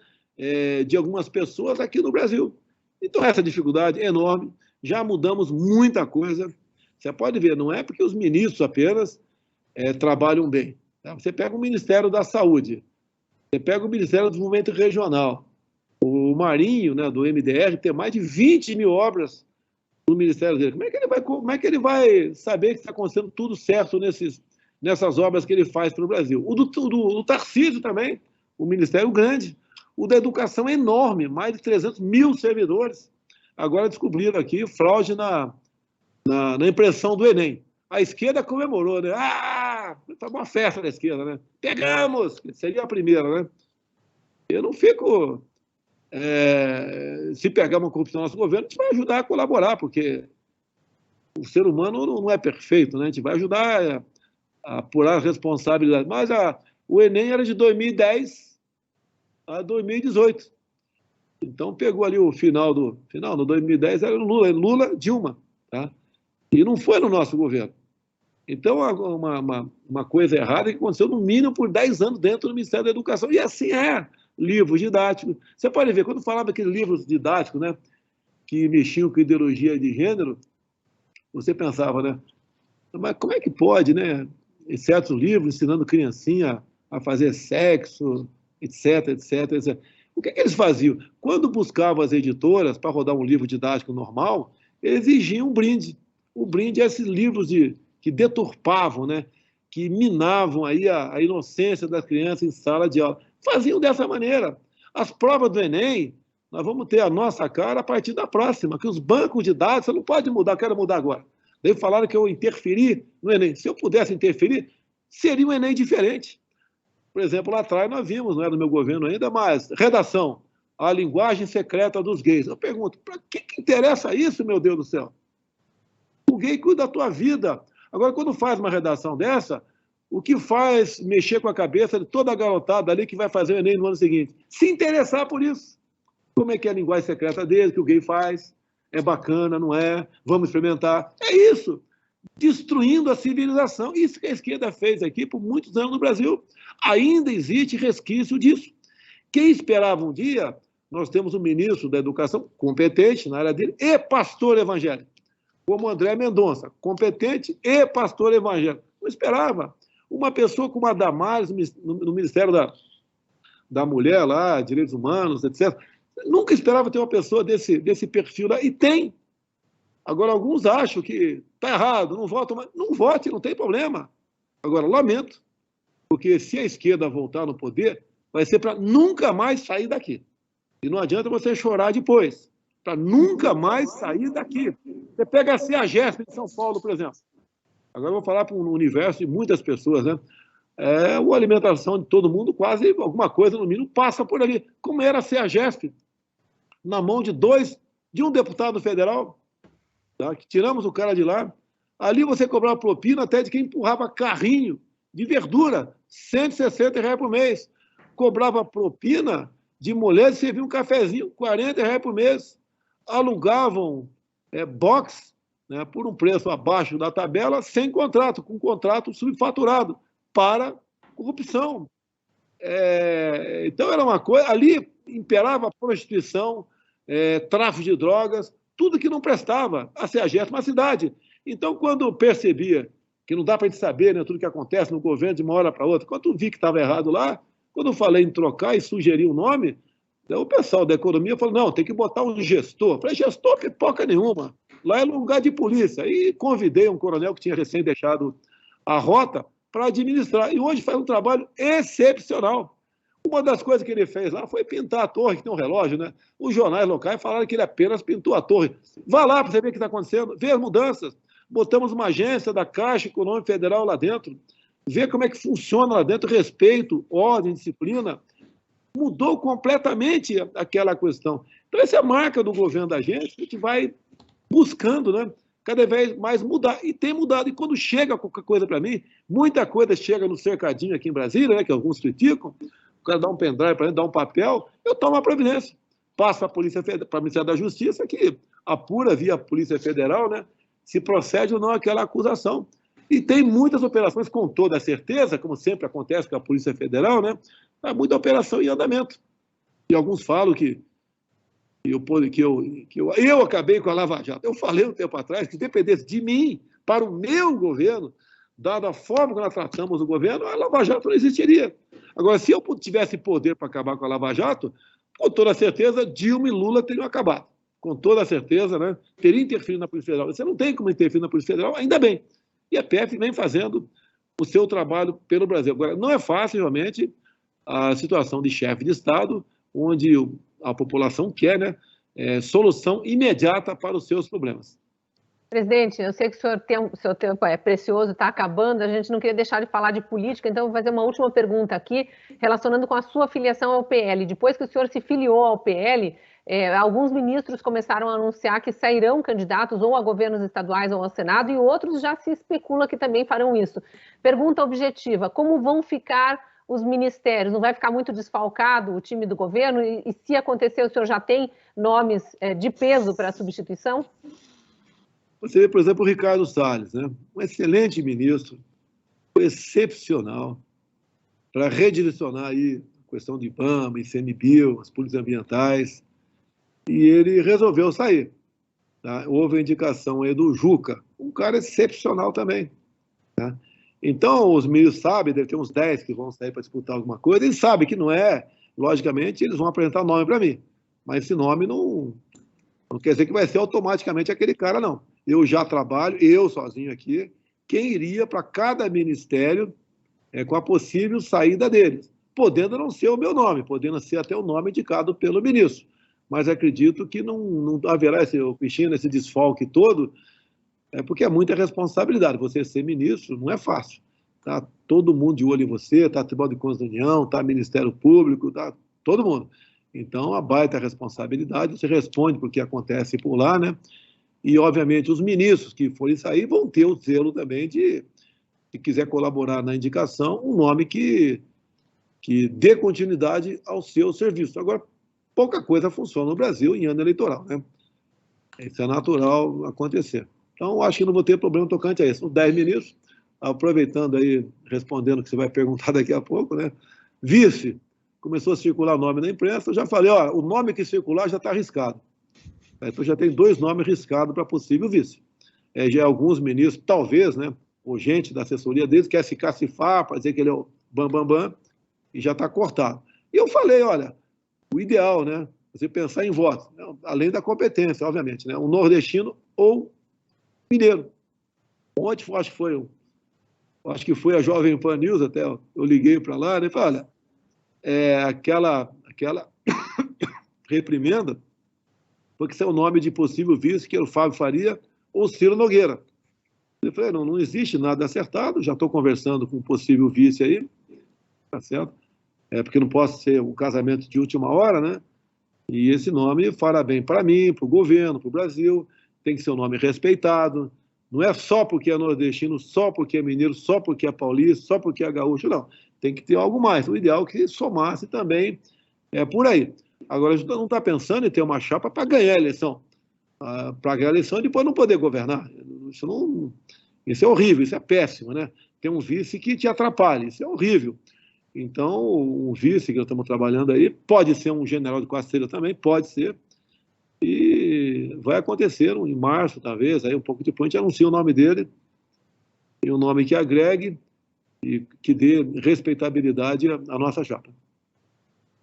Speaker 1: de algumas pessoas aqui no Brasil. Então, essa dificuldade é enorme. Já mudamos muita coisa. Você pode ver, não é porque os ministros apenas trabalham bem. Tá? Você pega o Ministério da Saúde, você pega o Ministério do Desenvolvimento Regional, o Marinho, né, do MDR, ter mais de 20 mil obras no ministério dele. Como é que ele vai saber que está acontecendo tudo certo nessas obras que ele faz para o Brasil? O do Tarcísio também, o ministério grande. O da educação é enorme, mais de 300 mil servidores. Agora descobriram aqui fraude na impressão do Enem. A esquerda comemorou, né? Foi uma festa da esquerda, né? Pegamos! Seria a primeira, né? Eu não fico... se pegar uma corrupção no nosso governo, a gente vai ajudar a colaborar, porque o ser humano não é perfeito, né? A gente vai ajudar a apurar a responsabilidade. Mas o Enem era de 2010 a 2018. Então, pegou ali o final, no 2010 era Lula, Dilma, tá? E não foi no nosso governo. Então, uma coisa errada que aconteceu, no mínimo, por 10 anos dentro do Ministério da Educação. E assim é. Livros didáticos. Você pode ver, quando falava aqueles livros didáticos, né, que mexiam com ideologia de gênero, você pensava, né? Mas como é que pode, né? Em certos livros, ensinando criancinha a fazer sexo, etc, etc, etc. O que eles faziam? Quando buscavam as editoras para rodar um livro didático normal, eles exigiam um brinde. O brinde é esses livros que deturpavam, né? Que minavam aí a inocência das crianças em sala de aula. Faziam dessa maneira. As provas do Enem, nós vamos ter a nossa cara a partir da próxima, que os bancos de dados, você não pode mudar, eu quero mudar agora. Daí falaram que eu interferi no Enem. Se eu pudesse interferir, seria um Enem diferente. Por exemplo, lá atrás nós vimos, não é do meu governo ainda, mas redação, a linguagem secreta dos gays. Eu pergunto, para que interessa isso, meu Deus do céu? O gay cuida da tua vida. Agora, quando faz uma redação dessa, o que faz mexer com a cabeça de toda a garotada ali que vai fazer o Enem no ano seguinte? Se interessar por isso. Como é que é a linguagem secreta dele, que o gay faz? É bacana, não é? Vamos experimentar. É isso. Destruindo a civilização. Isso que a esquerda fez aqui por muitos anos no Brasil. Ainda existe resquício disso. Quem esperava um dia, nós temos um ministro da Educação competente na área dele e pastor evangélico, como André Mendonça, competente e pastor evangélico. Não esperava. Uma pessoa como a Damares, no Ministério da Mulher, lá, Direitos Humanos, etc. Nunca esperava ter uma pessoa desse perfil lá. E tem. Agora, alguns acham que está errado, não votam, mas não vote, não tem problema. Agora, lamento, porque se a esquerda voltar no poder, vai ser para nunca mais sair daqui. E não adianta você chorar depois, para nunca mais sair daqui. Você pega a CEAGESP de São Paulo, por exemplo. Agora eu vou falar para um universo de muitas pessoas, né? A alimentação de todo mundo, quase alguma coisa, no mínimo, passa por ali. Como era a CEAGESP, na mão de um deputado federal, tá? Que tiramos o cara de lá. Ali você cobrava propina até de quem empurrava carrinho de verdura, R$160 por mês. Cobrava propina de mulheres que serviam um cafezinho, R$40 por mês. Alugavam box, né, por um preço abaixo da tabela, sem contrato, com contrato subfaturado, para corrupção. Então, era uma coisa... Ali imperava a prostituição, tráfico de drogas, tudo que não prestava a CEAGESP na cidade. Então, quando percebia que não dá para a gente saber, né, tudo que acontece no governo de uma hora para outra, quando eu vi que estava errado lá, quando eu falei em trocar e sugeri um nome, o pessoal da economia falou, não, tem que botar um gestor. Eu falei, gestor, pipoca nenhuma. Lá é lugar de polícia. E convidei um coronel que tinha recém deixado a rota para administrar. E hoje faz um trabalho excepcional. Uma das coisas que ele fez lá foi pintar a torre, que tem um relógio, né? Os jornais locais falaram que ele apenas pintou a torre. Vá lá para você ver o que está acontecendo, ver as mudanças. Botamos uma agência da Caixa Econômica Federal lá dentro, ver como é que funciona lá dentro, respeito, ordem, disciplina. Mudou completamente aquela questão. Então, essa é a marca do governo da gente, que a gente vai buscando, né, cada vez mais mudar. E tem mudado. E quando chega qualquer coisa para mim, muita coisa chega no cercadinho aqui em Brasília, né, que alguns criticam, o cara dá um pendrive para ele, dá um papel, eu tomo a providência. Passo para o Ministério da Justiça, que apura via Polícia Federal, né, se procede ou não aquela acusação. E tem muitas operações, com toda certeza, como sempre acontece com a Polícia Federal, né, há muita operação em andamento. E alguns falam que eu acabei com a Lava Jato. Eu falei um tempo atrás que, dependesse de mim, para o meu governo, dada a forma que nós tratamos o governo, a Lava Jato não existiria. Agora, se eu tivesse poder para acabar com a Lava Jato, com toda certeza, Dilma e Lula teriam acabado. Com toda certeza, né? Teria interferido na Polícia Federal. Você não tem como interferir na Polícia Federal, ainda bem. E a PF vem fazendo o seu trabalho pelo Brasil. Agora, não é fácil, realmente, a situação de chefe de Estado, onde a população quer, né, solução imediata para os seus problemas.
Speaker 4: Presidente, eu sei que o seu tempo é precioso, está acabando, a gente não queria deixar de falar de política, então vou fazer uma última pergunta aqui, relacionando com a sua filiação ao PL. Depois que o senhor se filiou ao PL, alguns ministros começaram a anunciar que sairão candidatos ou a governos estaduais ou ao Senado, e outros já se especula que também farão isso. Pergunta objetiva, como vão ficar os ministérios? Não vai ficar muito desfalcado o time do governo? E se acontecer, o senhor já tem nomes de peso para a substituição?
Speaker 1: Você vê, por exemplo, o Ricardo Salles, né? Um excelente ministro, foi excepcional para redirecionar aí a questão de IBAMA, ICMBio, as políticas ambientais, e ele resolveu sair. Tá? Houve a indicação aí do Juca, um cara excepcional também. Tá? Então, os ministros sabem, deve ter uns 10 que vão sair para disputar alguma coisa, eles sabem que não é, logicamente, eles vão apresentar o nome para mim, mas esse nome não quer dizer que vai ser automaticamente aquele cara, não. Eu já trabalho, eu sozinho aqui, quem iria para cada ministério com a possível saída deles, podendo não ser o meu nome, podendo ser até o nome indicado pelo ministro. Mas acredito que não haverá esse desfalque todo, porque é muita responsabilidade. Você ser ministro não é fácil. Tá todo mundo de olho em você, está Tribunal de Contas da União, está Ministério Público, tá todo mundo. Então, a baita responsabilidade, você responde por que acontece por lá, né? E, obviamente, os ministros que forem sair vão ter o zelo também de, se quiser colaborar na indicação, um nome que dê continuidade ao seu serviço. Agora, pouca coisa funciona no Brasil em ano eleitoral, né? Isso é natural acontecer. Então, acho que não vou ter problema tocante a isso. Os 10 ministros, aproveitando aí, respondendo o que você vai perguntar daqui a pouco, né? Vice, começou a circular o nome na imprensa, eu já falei, ó, o nome que circular já está arriscado. Então já tem 2 nomes riscados para possível vice. Já alguns ministros, talvez, né, ou gente da assessoria deles, quer se cacifar para dizer que ele é o bam, e já está cortado. E eu falei, olha, o ideal, né, você pensar em votos, né, além da competência, obviamente, né, um nordestino ou mineiro. Ontem, acho que foi a Jovem Pan News, até eu liguei para lá, né, e falei, olha, aquela reprimenda, porque esse é o nome de possível vice, que é o Fábio Faria ou Ciro Nogueira. Eu falei, não existe nada acertado, já estou conversando com um possível vice aí, tá certo? Porque não posso ser um casamento de última hora, né? E esse nome fará bem para mim, para o governo, para o Brasil, tem que ser um nome respeitado, não é só porque é nordestino, só porque é mineiro, só porque é paulista, só porque é gaúcho, não. Tem que ter algo mais. O ideal é que somasse também por aí. Agora, a gente não está pensando em ter uma chapa para ganhar a eleição. Para ganhar a eleição e depois não poder governar. Isso é horrível, isso é péssimo, né? Ter um vice que te atrapalhe, isso é horrível. Então, um vice que nós estamos trabalhando aí, pode ser um general de quarteira também, pode ser. E vai acontecer em março, talvez, aí um pouco depois a gente anuncia o nome dele, e um nome que agregue e que dê respeitabilidade à nossa chapa.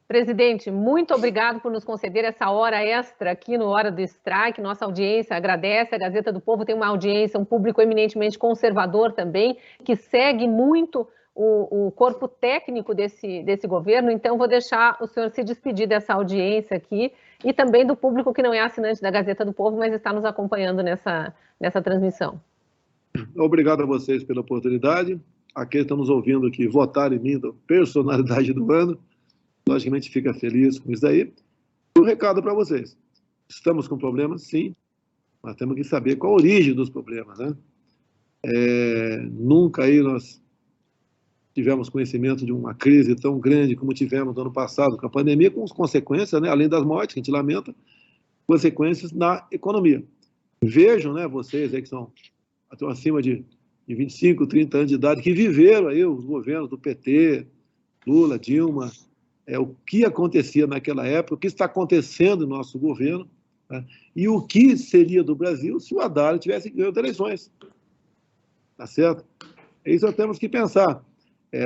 Speaker 4: Presidente, muito obrigado por nos conceder essa hora extra aqui no Hora do Strike. Nossa audiência agradece. A Gazeta do Povo tem uma audiência, um público eminentemente conservador também, que segue muito o corpo técnico desse governo. Então, vou deixar o senhor se despedir dessa audiência aqui e também do público que não é assinante da Gazeta do Povo, mas está nos acompanhando nessa transmissão.
Speaker 1: Obrigado a vocês pela oportunidade. Aqueles que estão nos ouvindo que votaram em mim, da personalidade do ano, logicamente fica feliz com isso aí. Um recado para vocês. Estamos com problemas? Sim. Mas temos que saber qual a origem dos problemas, né? Nunca aí nós tivemos conhecimento de uma crise tão grande como tivemos no ano passado com a pandemia, com as consequências, né, além das mortes, que a gente lamenta, consequências na economia. Vejam, né, vocês aí que estão acima de 25, 30 anos de idade, que viveram aí os governos do PT, Lula, Dilma, o que acontecia naquela época, o que está acontecendo no nosso governo, né, e o que seria do Brasil se o Haddad tivesse ganho as eleições. Tá certo? Isso nós temos que pensar.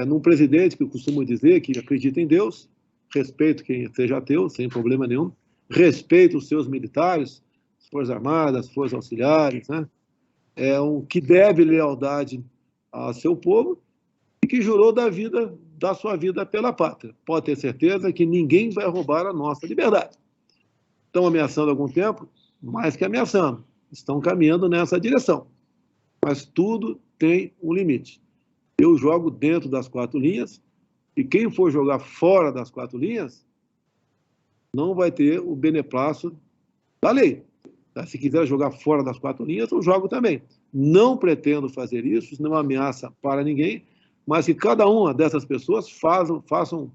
Speaker 1: Num presidente que eu costumo dizer que acredita em Deus, respeito quem seja ateu, sem problema nenhum, respeito os seus militares, as Forças Armadas, as Forças Auxiliares, né? Que deve lealdade ao seu povo e que jurou da sua vida pela pátria. Pode ter certeza que ninguém vai roubar a nossa liberdade. Estão ameaçando há algum tempo? Mais que ameaçando. Estão caminhando nessa direção. Mas tudo tem um limite. Eu jogo dentro das 4 linhas e quem for jogar fora das 4 linhas não vai ter o beneplácito da lei. Se quiser jogar fora das 4 linhas, eu jogo também. Não pretendo fazer isso não é uma ameaça para ninguém, mas que cada uma dessas pessoas façam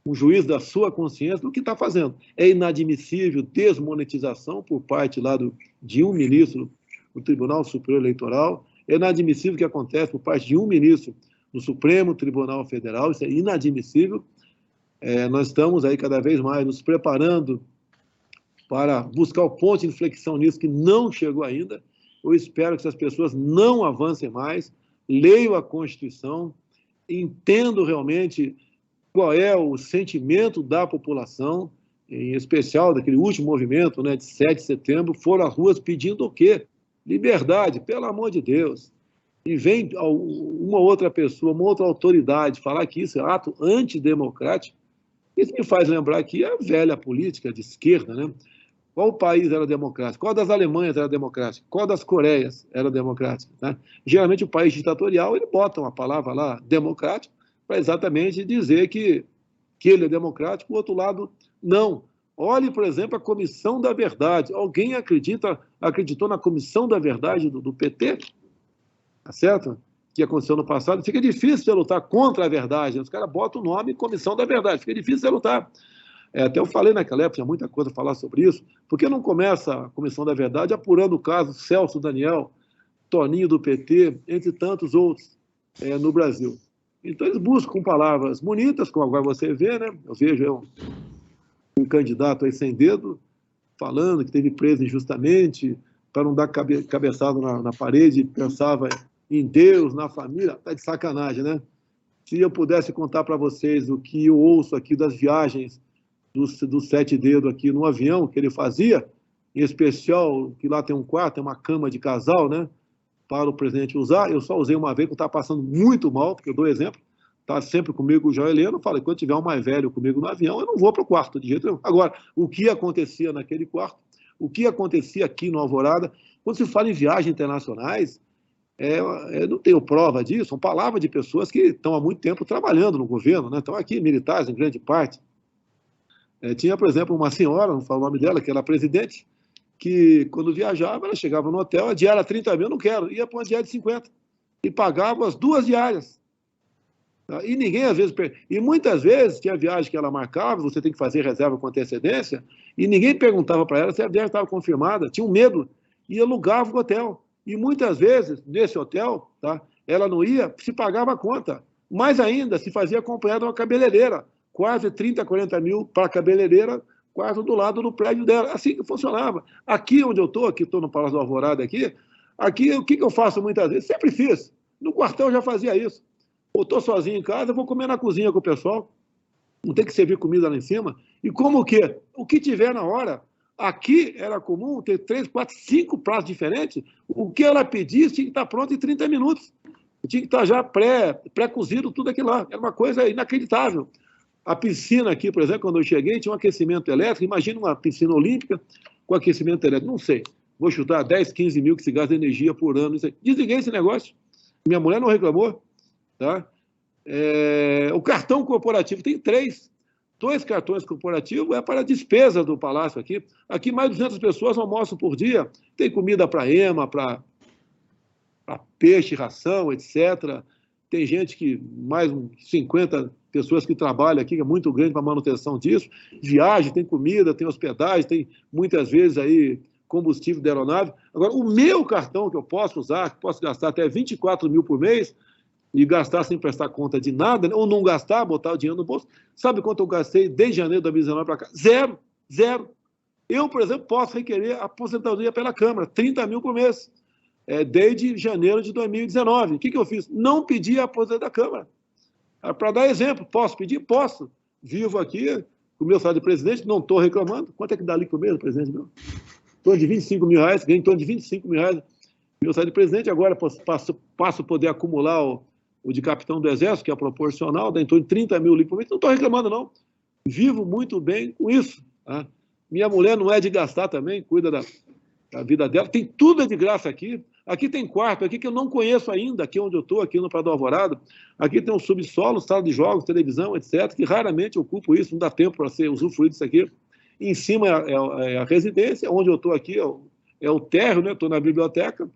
Speaker 1: um juízo da sua consciência do que está fazendo. É inadmissível desmonetização por parte lá de um ministro do Tribunal Superior Eleitoral, é inadmissível o que acontece por parte de um ministro do Supremo Tribunal Federal, isso é inadmissível. Nós estamos aí cada vez mais nos preparando para buscar o ponto de inflexão nisso que não chegou ainda. Eu espero que essas pessoas não avancem mais, leiam a Constituição, entendam realmente qual é o sentimento da população, em especial daquele último movimento, né, de 7 de setembro, foram às ruas pedindo o quê? Liberdade, pelo amor de Deus. E vem uma outra pessoa, uma outra autoridade falar que isso é ato antidemocrático. Isso me faz lembrar que a velha política de esquerda, né? Qual país era democrático? Qual das Alemanhas era democrático? Qual das Coreias era democrático? Né? Geralmente o país ditatorial, ele bota uma palavra lá, democrático, para exatamente dizer que ele é democrático, o outro lado, não. Olhe, por exemplo, a Comissão da Verdade. Alguém acreditou na Comissão da Verdade do PT? Tá certo? Que aconteceu no passado. Fica difícil de lutar contra a verdade. Os caras botam o nome Comissão da Verdade. Fica difícil de lutar. Até eu falei naquela época, tinha muita coisa a falar sobre isso. Por que não começa a Comissão da Verdade apurando o caso Celso Daniel, Toninho do PT, entre tantos outros no Brasil? Então eles buscam palavras bonitas, como agora você vê, né? Eu vejo um candidato aí sem dedo falando que teve preso injustamente para não dar cabeçada na parede, pensava em Deus, na família. Tá de sacanagem, né? Se eu pudesse contar para vocês o que eu ouço aqui das viagens do 7 dedos aqui no avião que ele fazia, em especial que lá tem um quarto, tem uma cama de casal, né? Para o presidente usar, eu só usei uma vez, que eu estava passando muito mal, porque eu dou exemplo, está sempre comigo o João Heleno, fala que quando tiver um mais velho comigo no avião, eu não vou para o quarto, de jeito nenhum. Agora, o que acontecia naquele quarto, o que acontecia aqui no Alvorada, quando se fala em viagens internacionais, não tenho prova disso, são palavras de pessoas que estão há muito tempo trabalhando no governo, né? Estão aqui, militares em grande parte. Tinha, por exemplo, uma senhora, não falo o nome dela, que era presidente, que quando viajava, ela chegava no hotel, a diária 30 mil, não quero, ia para uma diária de 50, e pagava as 2 diárias. Tá? E ninguém, às vezes, e muitas vezes tinha viagem que ela marcava, você tem que fazer reserva com antecedência, e ninguém perguntava para ela se a viagem estava confirmada, tinha um medo, e alugava o hotel. E muitas vezes, nesse hotel, tá, ela não ia, se pagava a conta. Mais ainda, se fazia acompanhada de uma cabeleireira, quase 30, 40 mil para a cabeleireira, quase do lado do prédio dela. Assim que funcionava. Aqui onde eu estou, aqui estou no Palácio do Alvorada, aqui o que eu faço muitas vezes? Sempre fiz. No quartel eu já fazia isso. Eu estou sozinho em casa, eu vou comer na cozinha com o pessoal. Não tem que servir comida lá em cima. E como o quê? O que tiver na hora. Aqui era comum ter 3, 4, 5 pratos diferentes. O que ela pedisse tinha que estar pronto em 30 minutos. Tinha que estar já pré-cozido tudo aquilo lá. Era uma coisa inacreditável. A piscina aqui, por exemplo, quando eu cheguei, tinha um aquecimento elétrico. Imagina uma piscina olímpica com aquecimento elétrico. Não sei. Vou chutar 10, 15 mil que se gasta energia por ano. Desliguei esse negócio. Minha mulher não reclamou. Tá? O cartão corporativo tem 3. 2 cartões corporativos para a despesa do palácio aqui. Aqui mais de 200 pessoas almoçam por dia. Tem comida para ema, para peixe, ração, etc. Tem gente que, mais 50 pessoas que trabalham aqui, que é muito grande para a manutenção disso. Viagem, tem comida, tem hospedagem, tem muitas vezes aí combustível da aeronave. Agora, o meu cartão que eu posso usar, que posso gastar até 24 mil por mês, e gastar sem prestar conta de nada, né? Ou não gastar, botar o dinheiro no bolso. Sabe quanto eu gastei desde janeiro de 2019 para cá? Zero. Eu, por exemplo, posso requerer aposentadoria pela Câmara, 30 mil por mês, desde janeiro de 2019. O que eu fiz? Não pedi a aposentadoria da Câmara. Para dar exemplo, posso pedir? Posso. vivo aqui com o meu salário de presidente, não estou reclamando. Quanto é que dá ali por mês, presidente? Meu? Em torno de R$25.000, ganho em torno de R$25.000. Meu salário de presidente, agora passo a poder acumular o de capitão do Exército, que é proporcional, dá em torno de 30 mil por mês. Não estou reclamando, não. Vivo muito bem com isso. Tá? Minha mulher não é de gastar também, cuida da vida dela. Tem tudo de graça aqui. Aqui tem quarto, aqui que eu não conheço ainda, aqui onde eu estou, aqui no Prado Alvorada. Aqui tem um subsolo, sala de jogos, televisão, etc., que raramente ocupo isso, não dá tempo para ser usufruir disso aqui. E em cima é a residência, onde eu estou aqui é o térreo, né? Estou na biblioteca.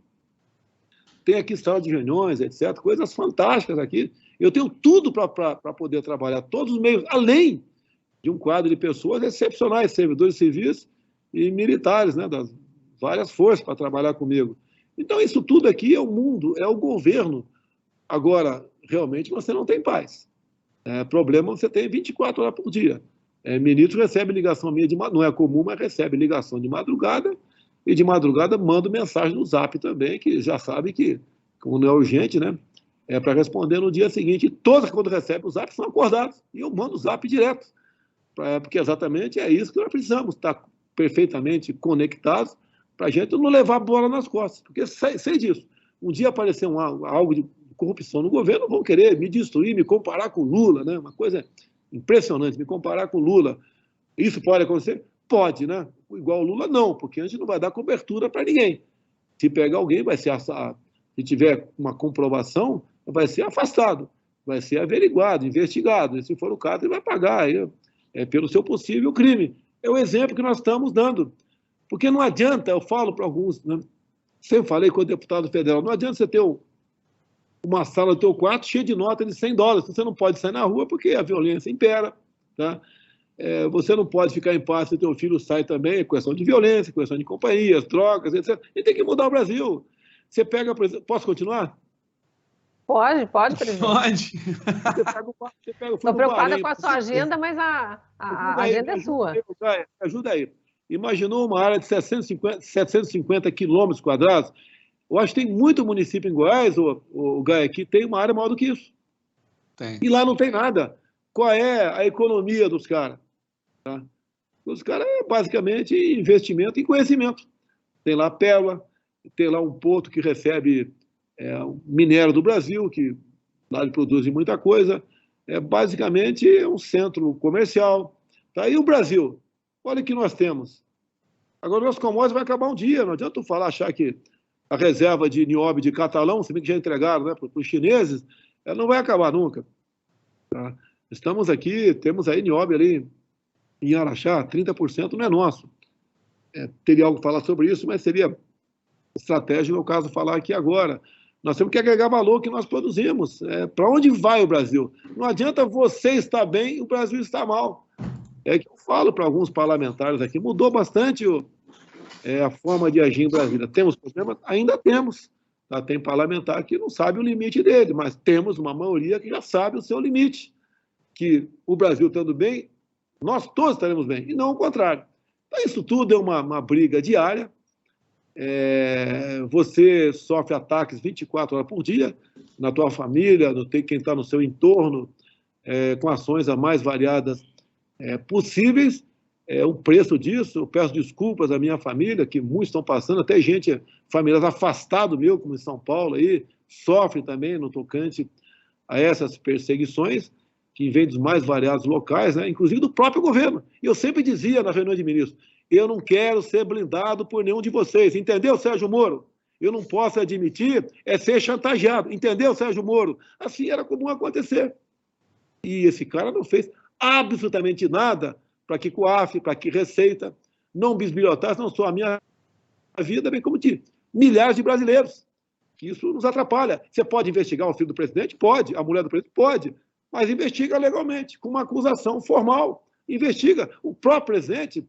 Speaker 1: Tem aqui sala de reuniões, etc., coisas fantásticas aqui. Eu tenho tudo para poder trabalhar, todos os meios, além de um quadro de pessoas excepcionais, servidores civis e militares, né? Das várias forças para trabalhar comigo. Então, isso tudo aqui é o mundo, é o governo. Agora, realmente, você não tem paz. Problema você tem 24 horas por dia. Ministro recebe ligação minha, não é comum, mas recebe ligação de madrugada, e de madrugada manda mensagem no Zap também, que já sabe que, como não é urgente, né, é para responder no dia seguinte. E todas, quando recebem o Zap, são acordadas. E eu mando o Zap direto, porque exatamente é isso que nós precisamos, estar perfeitamente conectados, para a gente não levar a bola nas costas, porque sei disso. Um dia aparecer algo de corrupção no governo, vão querer me destruir, me comparar com Lula, né? Uma coisa impressionante, me comparar com Lula. Isso pode acontecer? Pode, né? Igual o Lula, não, porque a gente não vai dar cobertura para ninguém. Se pegar alguém, se tiver uma comprovação, vai ser afastado, vai ser averiguado, investigado, e se for o caso, ele vai pagar pelo seu possível crime. É o exemplo que nós estamos dando. Porque não adianta, eu falo para alguns, né? Sempre falei com o deputado federal, não adianta você ter uma sala do teu quarto cheia de nota de $100. Você não pode sair na rua porque a violência impera. Tá? Você não pode ficar em paz se o teu filho sai também, questão de violência, questão de companhias, drogas, etc. E tem que mudar o Brasil. Você pega, por exemplo, posso continuar?
Speaker 4: Pode, presidente.
Speaker 3: Pode.
Speaker 4: Estou preocupada com a sua agenda, mas a agenda é sua.
Speaker 1: Ajuda aí. Imaginou uma área de 750 quilômetros quadrados? Eu acho que tem muito município em Goiás, o Gaia, que tem uma área maior do que isso.
Speaker 3: Tem.
Speaker 1: E lá não tem nada. Qual é a economia dos caras? Tá? Os caras é basicamente investimento em conhecimento. Tem lá a Pérola, tem lá um porto que recebe o minério do Brasil, que lá ele produz muita coisa. Basicamente é um centro comercial. Tá? E o Brasil? Olha o que nós temos. Agora, o nosso commodities vai acabar um dia. Não adianta tu achar que a reserva de nióbio de Catalão, se bem que já entregaram, né, para os chineses, ela não vai acabar nunca. Tá? Estamos aqui, temos aí nióbio ali em Araxá, 30% não é nosso. Teria algo para falar sobre isso, mas seria estratégico, no caso, falar aqui agora. Nós temos que agregar valor que nós produzimos. Para onde vai o Brasil? Não adianta você estar bem e o Brasil estar mal. É que eu falo para alguns parlamentares aqui, mudou bastante a forma de agir em Brasília. Temos problemas? Ainda temos. Tá? Tem parlamentar que não sabe o limite dele, mas temos uma maioria que já sabe o seu limite. Que o Brasil estando bem, nós todos estaremos bem, e não o contrário. Então, isso tudo é uma briga diária. Você sofre ataques 24 horas por dia, na tua família, quem está no seu entorno, com ações as mais variadas possíveis. O preço disso, eu peço desculpas à minha família, que muitos estão passando, até gente, famílias afastadas meu, como em São Paulo, aí, sofre também no tocante a essas perseguições, que vêm dos mais variados locais, né, inclusive do próprio governo. E eu sempre dizia na reunião de ministros, eu não quero ser blindado por nenhum de vocês, entendeu, Sérgio Moro? Eu não posso admitir ser chantageado, entendeu, Sérgio Moro? Assim era comum acontecer. E esse cara não fez absolutamente nada para que COAF, para que Receita não bisbilhotasse não só a minha vida, bem como de milhares de brasileiros, que isso nos atrapalha. Você pode investigar o filho do presidente? Pode. A mulher do presidente? Pode. Mas investiga legalmente, com uma acusação formal. Investiga. O próprio presidente,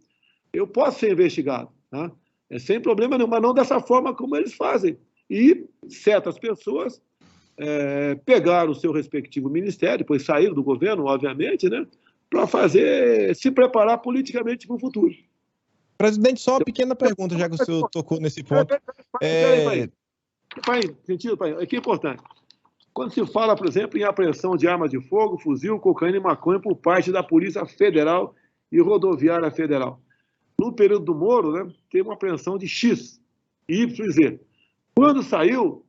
Speaker 1: eu posso ser investigado, tá? Sem problema nenhum, mas não dessa forma como eles fazem. E certas pessoas pegaram o seu respectivo ministério, depois saíram do governo, obviamente, né, para se preparar politicamente para o futuro.
Speaker 2: Presidente, só uma pequena pergunta, já que o senhor tocou nesse ponto.
Speaker 1: Pai, aqui é importante. quando se fala, por exemplo, em apreensão de armas de fogo, fuzil, cocaína e maconha por parte da Polícia Federal e Rodoviária Federal. No período do Moro, né, teve uma apreensão de X, Y e Z. Quando saiu,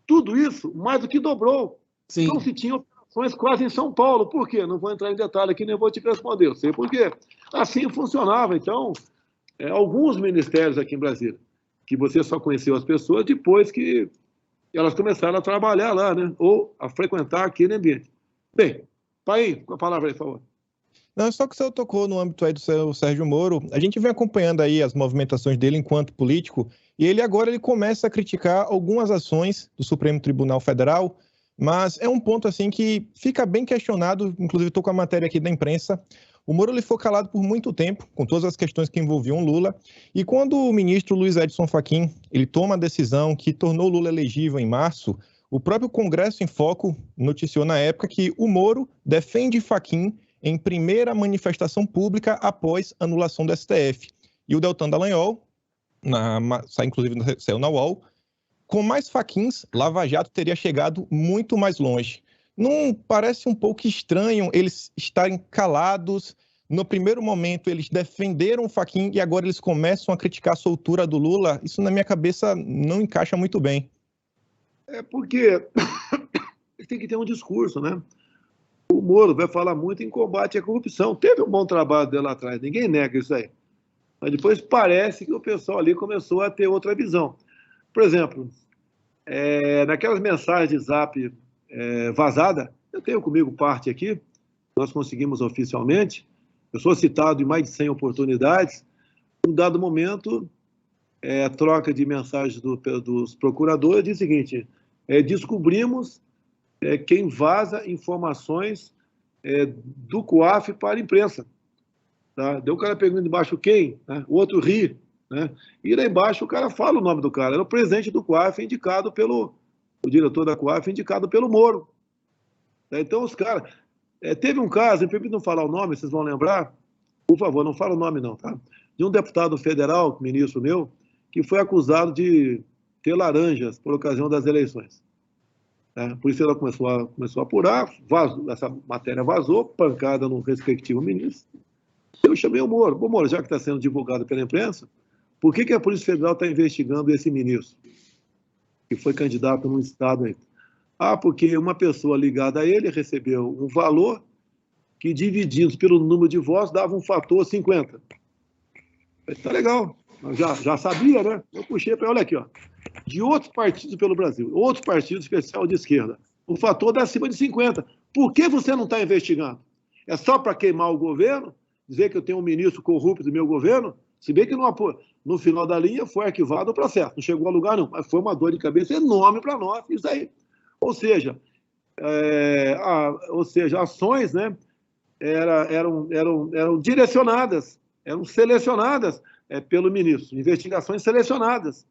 Speaker 1: tudo isso mais do que dobrou.
Speaker 3: Sim.
Speaker 1: Então se tinha operações quase em São Paulo. Por quê? Não vou entrar em detalhe aqui, nem vou te responder. Eu sei por quê. Assim funcionava. Então, alguns ministérios aqui em Brasília, que você só conheceu as pessoas depois que elas começaram a trabalhar lá, né? Ou a frequentar aquele ambiente. Bem, Paim, com a palavra aí, por favor.
Speaker 2: Não, só que o senhor tocou no âmbito aí do seu Sérgio Moro. A gente vem acompanhando aí as movimentações dele enquanto político, e ele agora começa a criticar algumas ações do Supremo Tribunal Federal, mas é um ponto assim que fica bem questionado, inclusive estou com a matéria aqui da imprensa. O Moro ele foi calado por muito tempo, com todas as questões que envolviam Lula, e quando o ministro Luiz Edson Fachin ele toma a decisão que tornou Lula elegível em março, o próprio Congresso em Foco noticiou na época que o Moro defende Fachin em primeira manifestação pública após anulação do STF. E o Deltan Dallagnol, inclusive saiu na UOL, com mais Fachins, Lava Jato teria chegado muito mais longe. Não parece um pouco estranho eles estarem calados? No primeiro momento eles defenderam o Fachin e agora eles começam a criticar a soltura do Lula? Isso na minha cabeça não encaixa muito bem.
Speaker 1: É porque tem que ter um discurso, né? O Moro vai falar muito em combate à corrupção. Teve um bom trabalho dele lá atrás, ninguém nega isso aí. Mas depois parece que o pessoal ali começou a ter outra visão. Por exemplo, naquelas mensagens de zap vazada, eu tenho comigo parte aqui, nós conseguimos oficialmente, eu sou citado em mais de 100 oportunidades, em um dado momento, a troca de mensagens dos procuradores diz o seguinte, descobrimos quem vaza informações do COAF para a imprensa. Tá? Daí o cara pergunta embaixo quem, né? O outro ri, né? E lá embaixo o cara fala o nome do cara, era o presidente do COAF indicado o diretor da COAF indicado pelo Moro. Tá? Então os caras... teve um caso, me permite não falar o nome, vocês vão lembrar, por favor, não fala o nome não, tá? De um deputado federal, ministro meu, que foi acusado de ter laranjas por ocasião das eleições. Por isso ela começou a apurar, essa matéria vazou, pancada no respectivo ministro. Eu chamei o Moro. Bom, Moro, já que está sendo divulgado pela imprensa, por que a Polícia Federal está investigando esse ministro, que foi candidato num estado aí? Porque uma pessoa ligada a ele recebeu um valor que, divididos pelo número de votos, dava um fator 50. Tá legal. Já sabia, né? Eu puxei para olha aqui, ó. De outros partidos pelo Brasil, outros partidos especial de esquerda, o fator dá acima de 50. Por que você não está investigando? É só para queimar o governo? Dizer que eu tenho um ministro corrupto do meu governo? Se bem que no final da linha foi arquivado o processo, não chegou a lugar não, mas foi uma dor de cabeça enorme para nós, isso aí. Ou seja, ações, né, eram direcionadas, eram selecionadas pelo ministro, investigações selecionadas.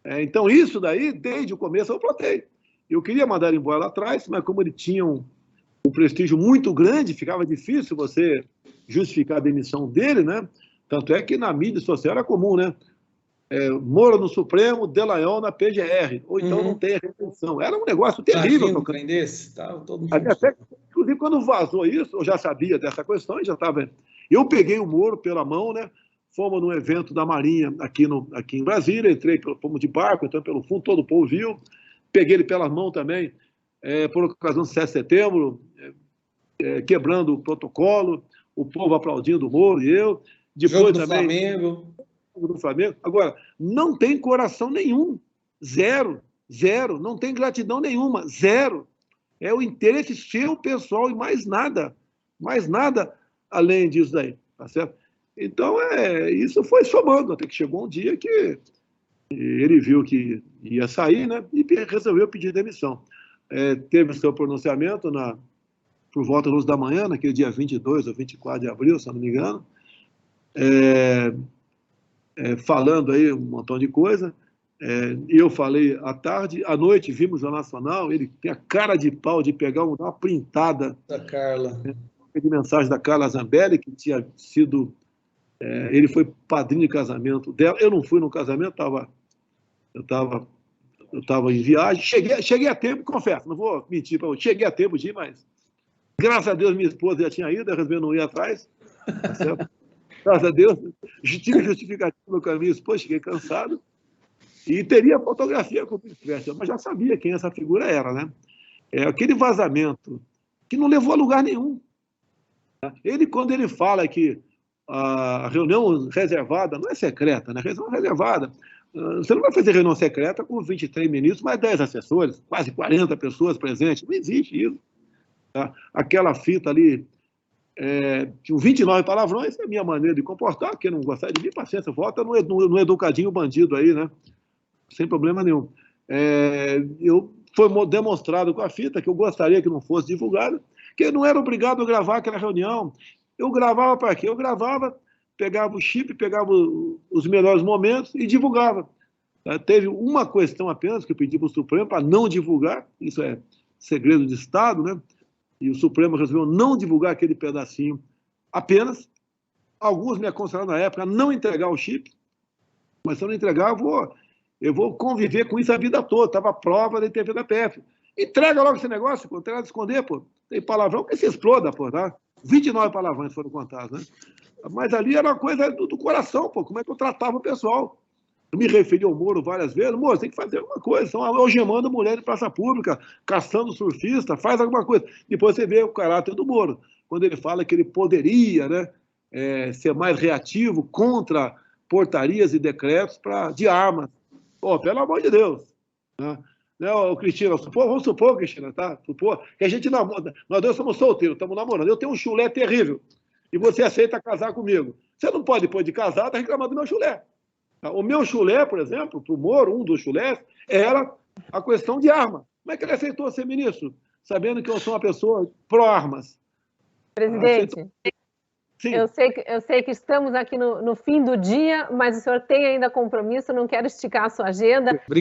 Speaker 1: Então, isso daí, desde o começo, eu plantei. Eu queria mandar ele embora lá atrás, mas como ele tinha um prestígio muito grande, ficava difícil você justificar a demissão dele, né? Tanto é que na mídia social era comum, né? Moro no Supremo, Dallagnol na PGR, ou então não tem retenção. Era um negócio terrível. Inclusive, quando vazou isso, eu já sabia dessa questão, já estava... Eu peguei o Moro pela mão, né? Fomos num evento da Marinha aqui em Brasília, fomos de barco, então pelo fundo, todo o povo viu. Peguei ele pela mão também, por ocasião do 7 de setembro, quebrando o protocolo, o povo aplaudindo o Moro e eu. Depois
Speaker 3: jogo do
Speaker 1: também,
Speaker 3: Flamengo.
Speaker 1: Do Flamengo. Agora, não tem coração nenhum, zero, não tem gratidão nenhuma, zero. É o interesse seu, pessoal, e mais nada além disso daí, tá certo? Então, isso foi somando, até que chegou um dia que ele viu que ia sair, né, e resolveu pedir demissão. Teve o seu pronunciamento por volta das 11 da manhã, naquele dia 22 ou 24 de abril, se não me engano, falando aí um montão de coisa. Eu falei à tarde, à noite vimos o Jornal Nacional, ele tem a cara de pau de pegar uma printada
Speaker 3: da Carla,
Speaker 1: de mensagem da Carla Zambelli, que tinha sido... ele foi padrinho de casamento dela. Eu não fui no casamento, eu estava eu estava em viagem, cheguei a tempo, confesso, não vou mentir para você, cheguei a tempo de ir, mas graças a Deus minha esposa já tinha ido, eu resolvi não ir atrás, tá certo? Graças a Deus, tive justificativa no caminho, depois cheguei cansado, e teria fotografia com o Pinterest, mas já sabia quem essa figura era, né? É aquele vazamento que não levou a lugar nenhum. Ele, quando ele fala que a reunião reservada não é secreta, né? A reunião reservada, você não vai fazer reunião secreta com 23 ministros, mais 10 assessores, quase 40 pessoas presentes, não existe isso. Tá? Aquela fita ali, tinha 29 palavrões, é a minha maneira de comportar, quem não gostar de mim, paciência, vota no educadinho bandido aí, né? Sem problema nenhum. Foi demonstrado com a fita que eu gostaria que não fosse divulgada, que eu não era obrigado a gravar aquela reunião. Eu gravava para quê? Eu gravava, pegava o chip, pegava os melhores momentos e divulgava. Teve uma questão apenas que eu pedi para o Supremo para não divulgar, isso é segredo de Estado, né? E o Supremo resolveu não divulgar aquele pedacinho apenas. Alguns me aconselharam na época a não entregar o chip, mas se eu não entregar, eu vou conviver com isso a vida toda. Estava a prova da TV da PF. Entrega logo esse negócio, pô, não tem nada de esconder, pô. Tem palavrão que se exploda, pô, tá? 29 palavrões foram contados, né? Mas ali era uma coisa do coração, pô, como é que eu tratava o pessoal. Eu me referi ao Moro várias vezes. Moro, tem que fazer alguma coisa. Estão algemando mulher em praça pública, caçando surfista, faz alguma coisa. Depois você vê o caráter do Moro, quando ele fala que ele poderia, né, ser mais reativo contra portarias e decretos de armas. Pô, pelo amor de Deus. Né? Cristina, vamos supor, Cristina, tá? Supor que a gente namora. Nós dois somos solteiros, estamos namorando. Eu tenho um chulé terrível e você aceita casar comigo. Você não pode, depois de casar, estar reclamando do meu chulé. O meu chulé, por exemplo, para o Moro, um dos chulés, era a questão de arma. Como é que ele aceitou ser ministro? Sabendo que eu sou uma pessoa pró-armas.
Speaker 4: Presidente, eu sei que estamos aqui no fim do dia, mas o senhor tem ainda compromisso, não quero esticar a sua agenda.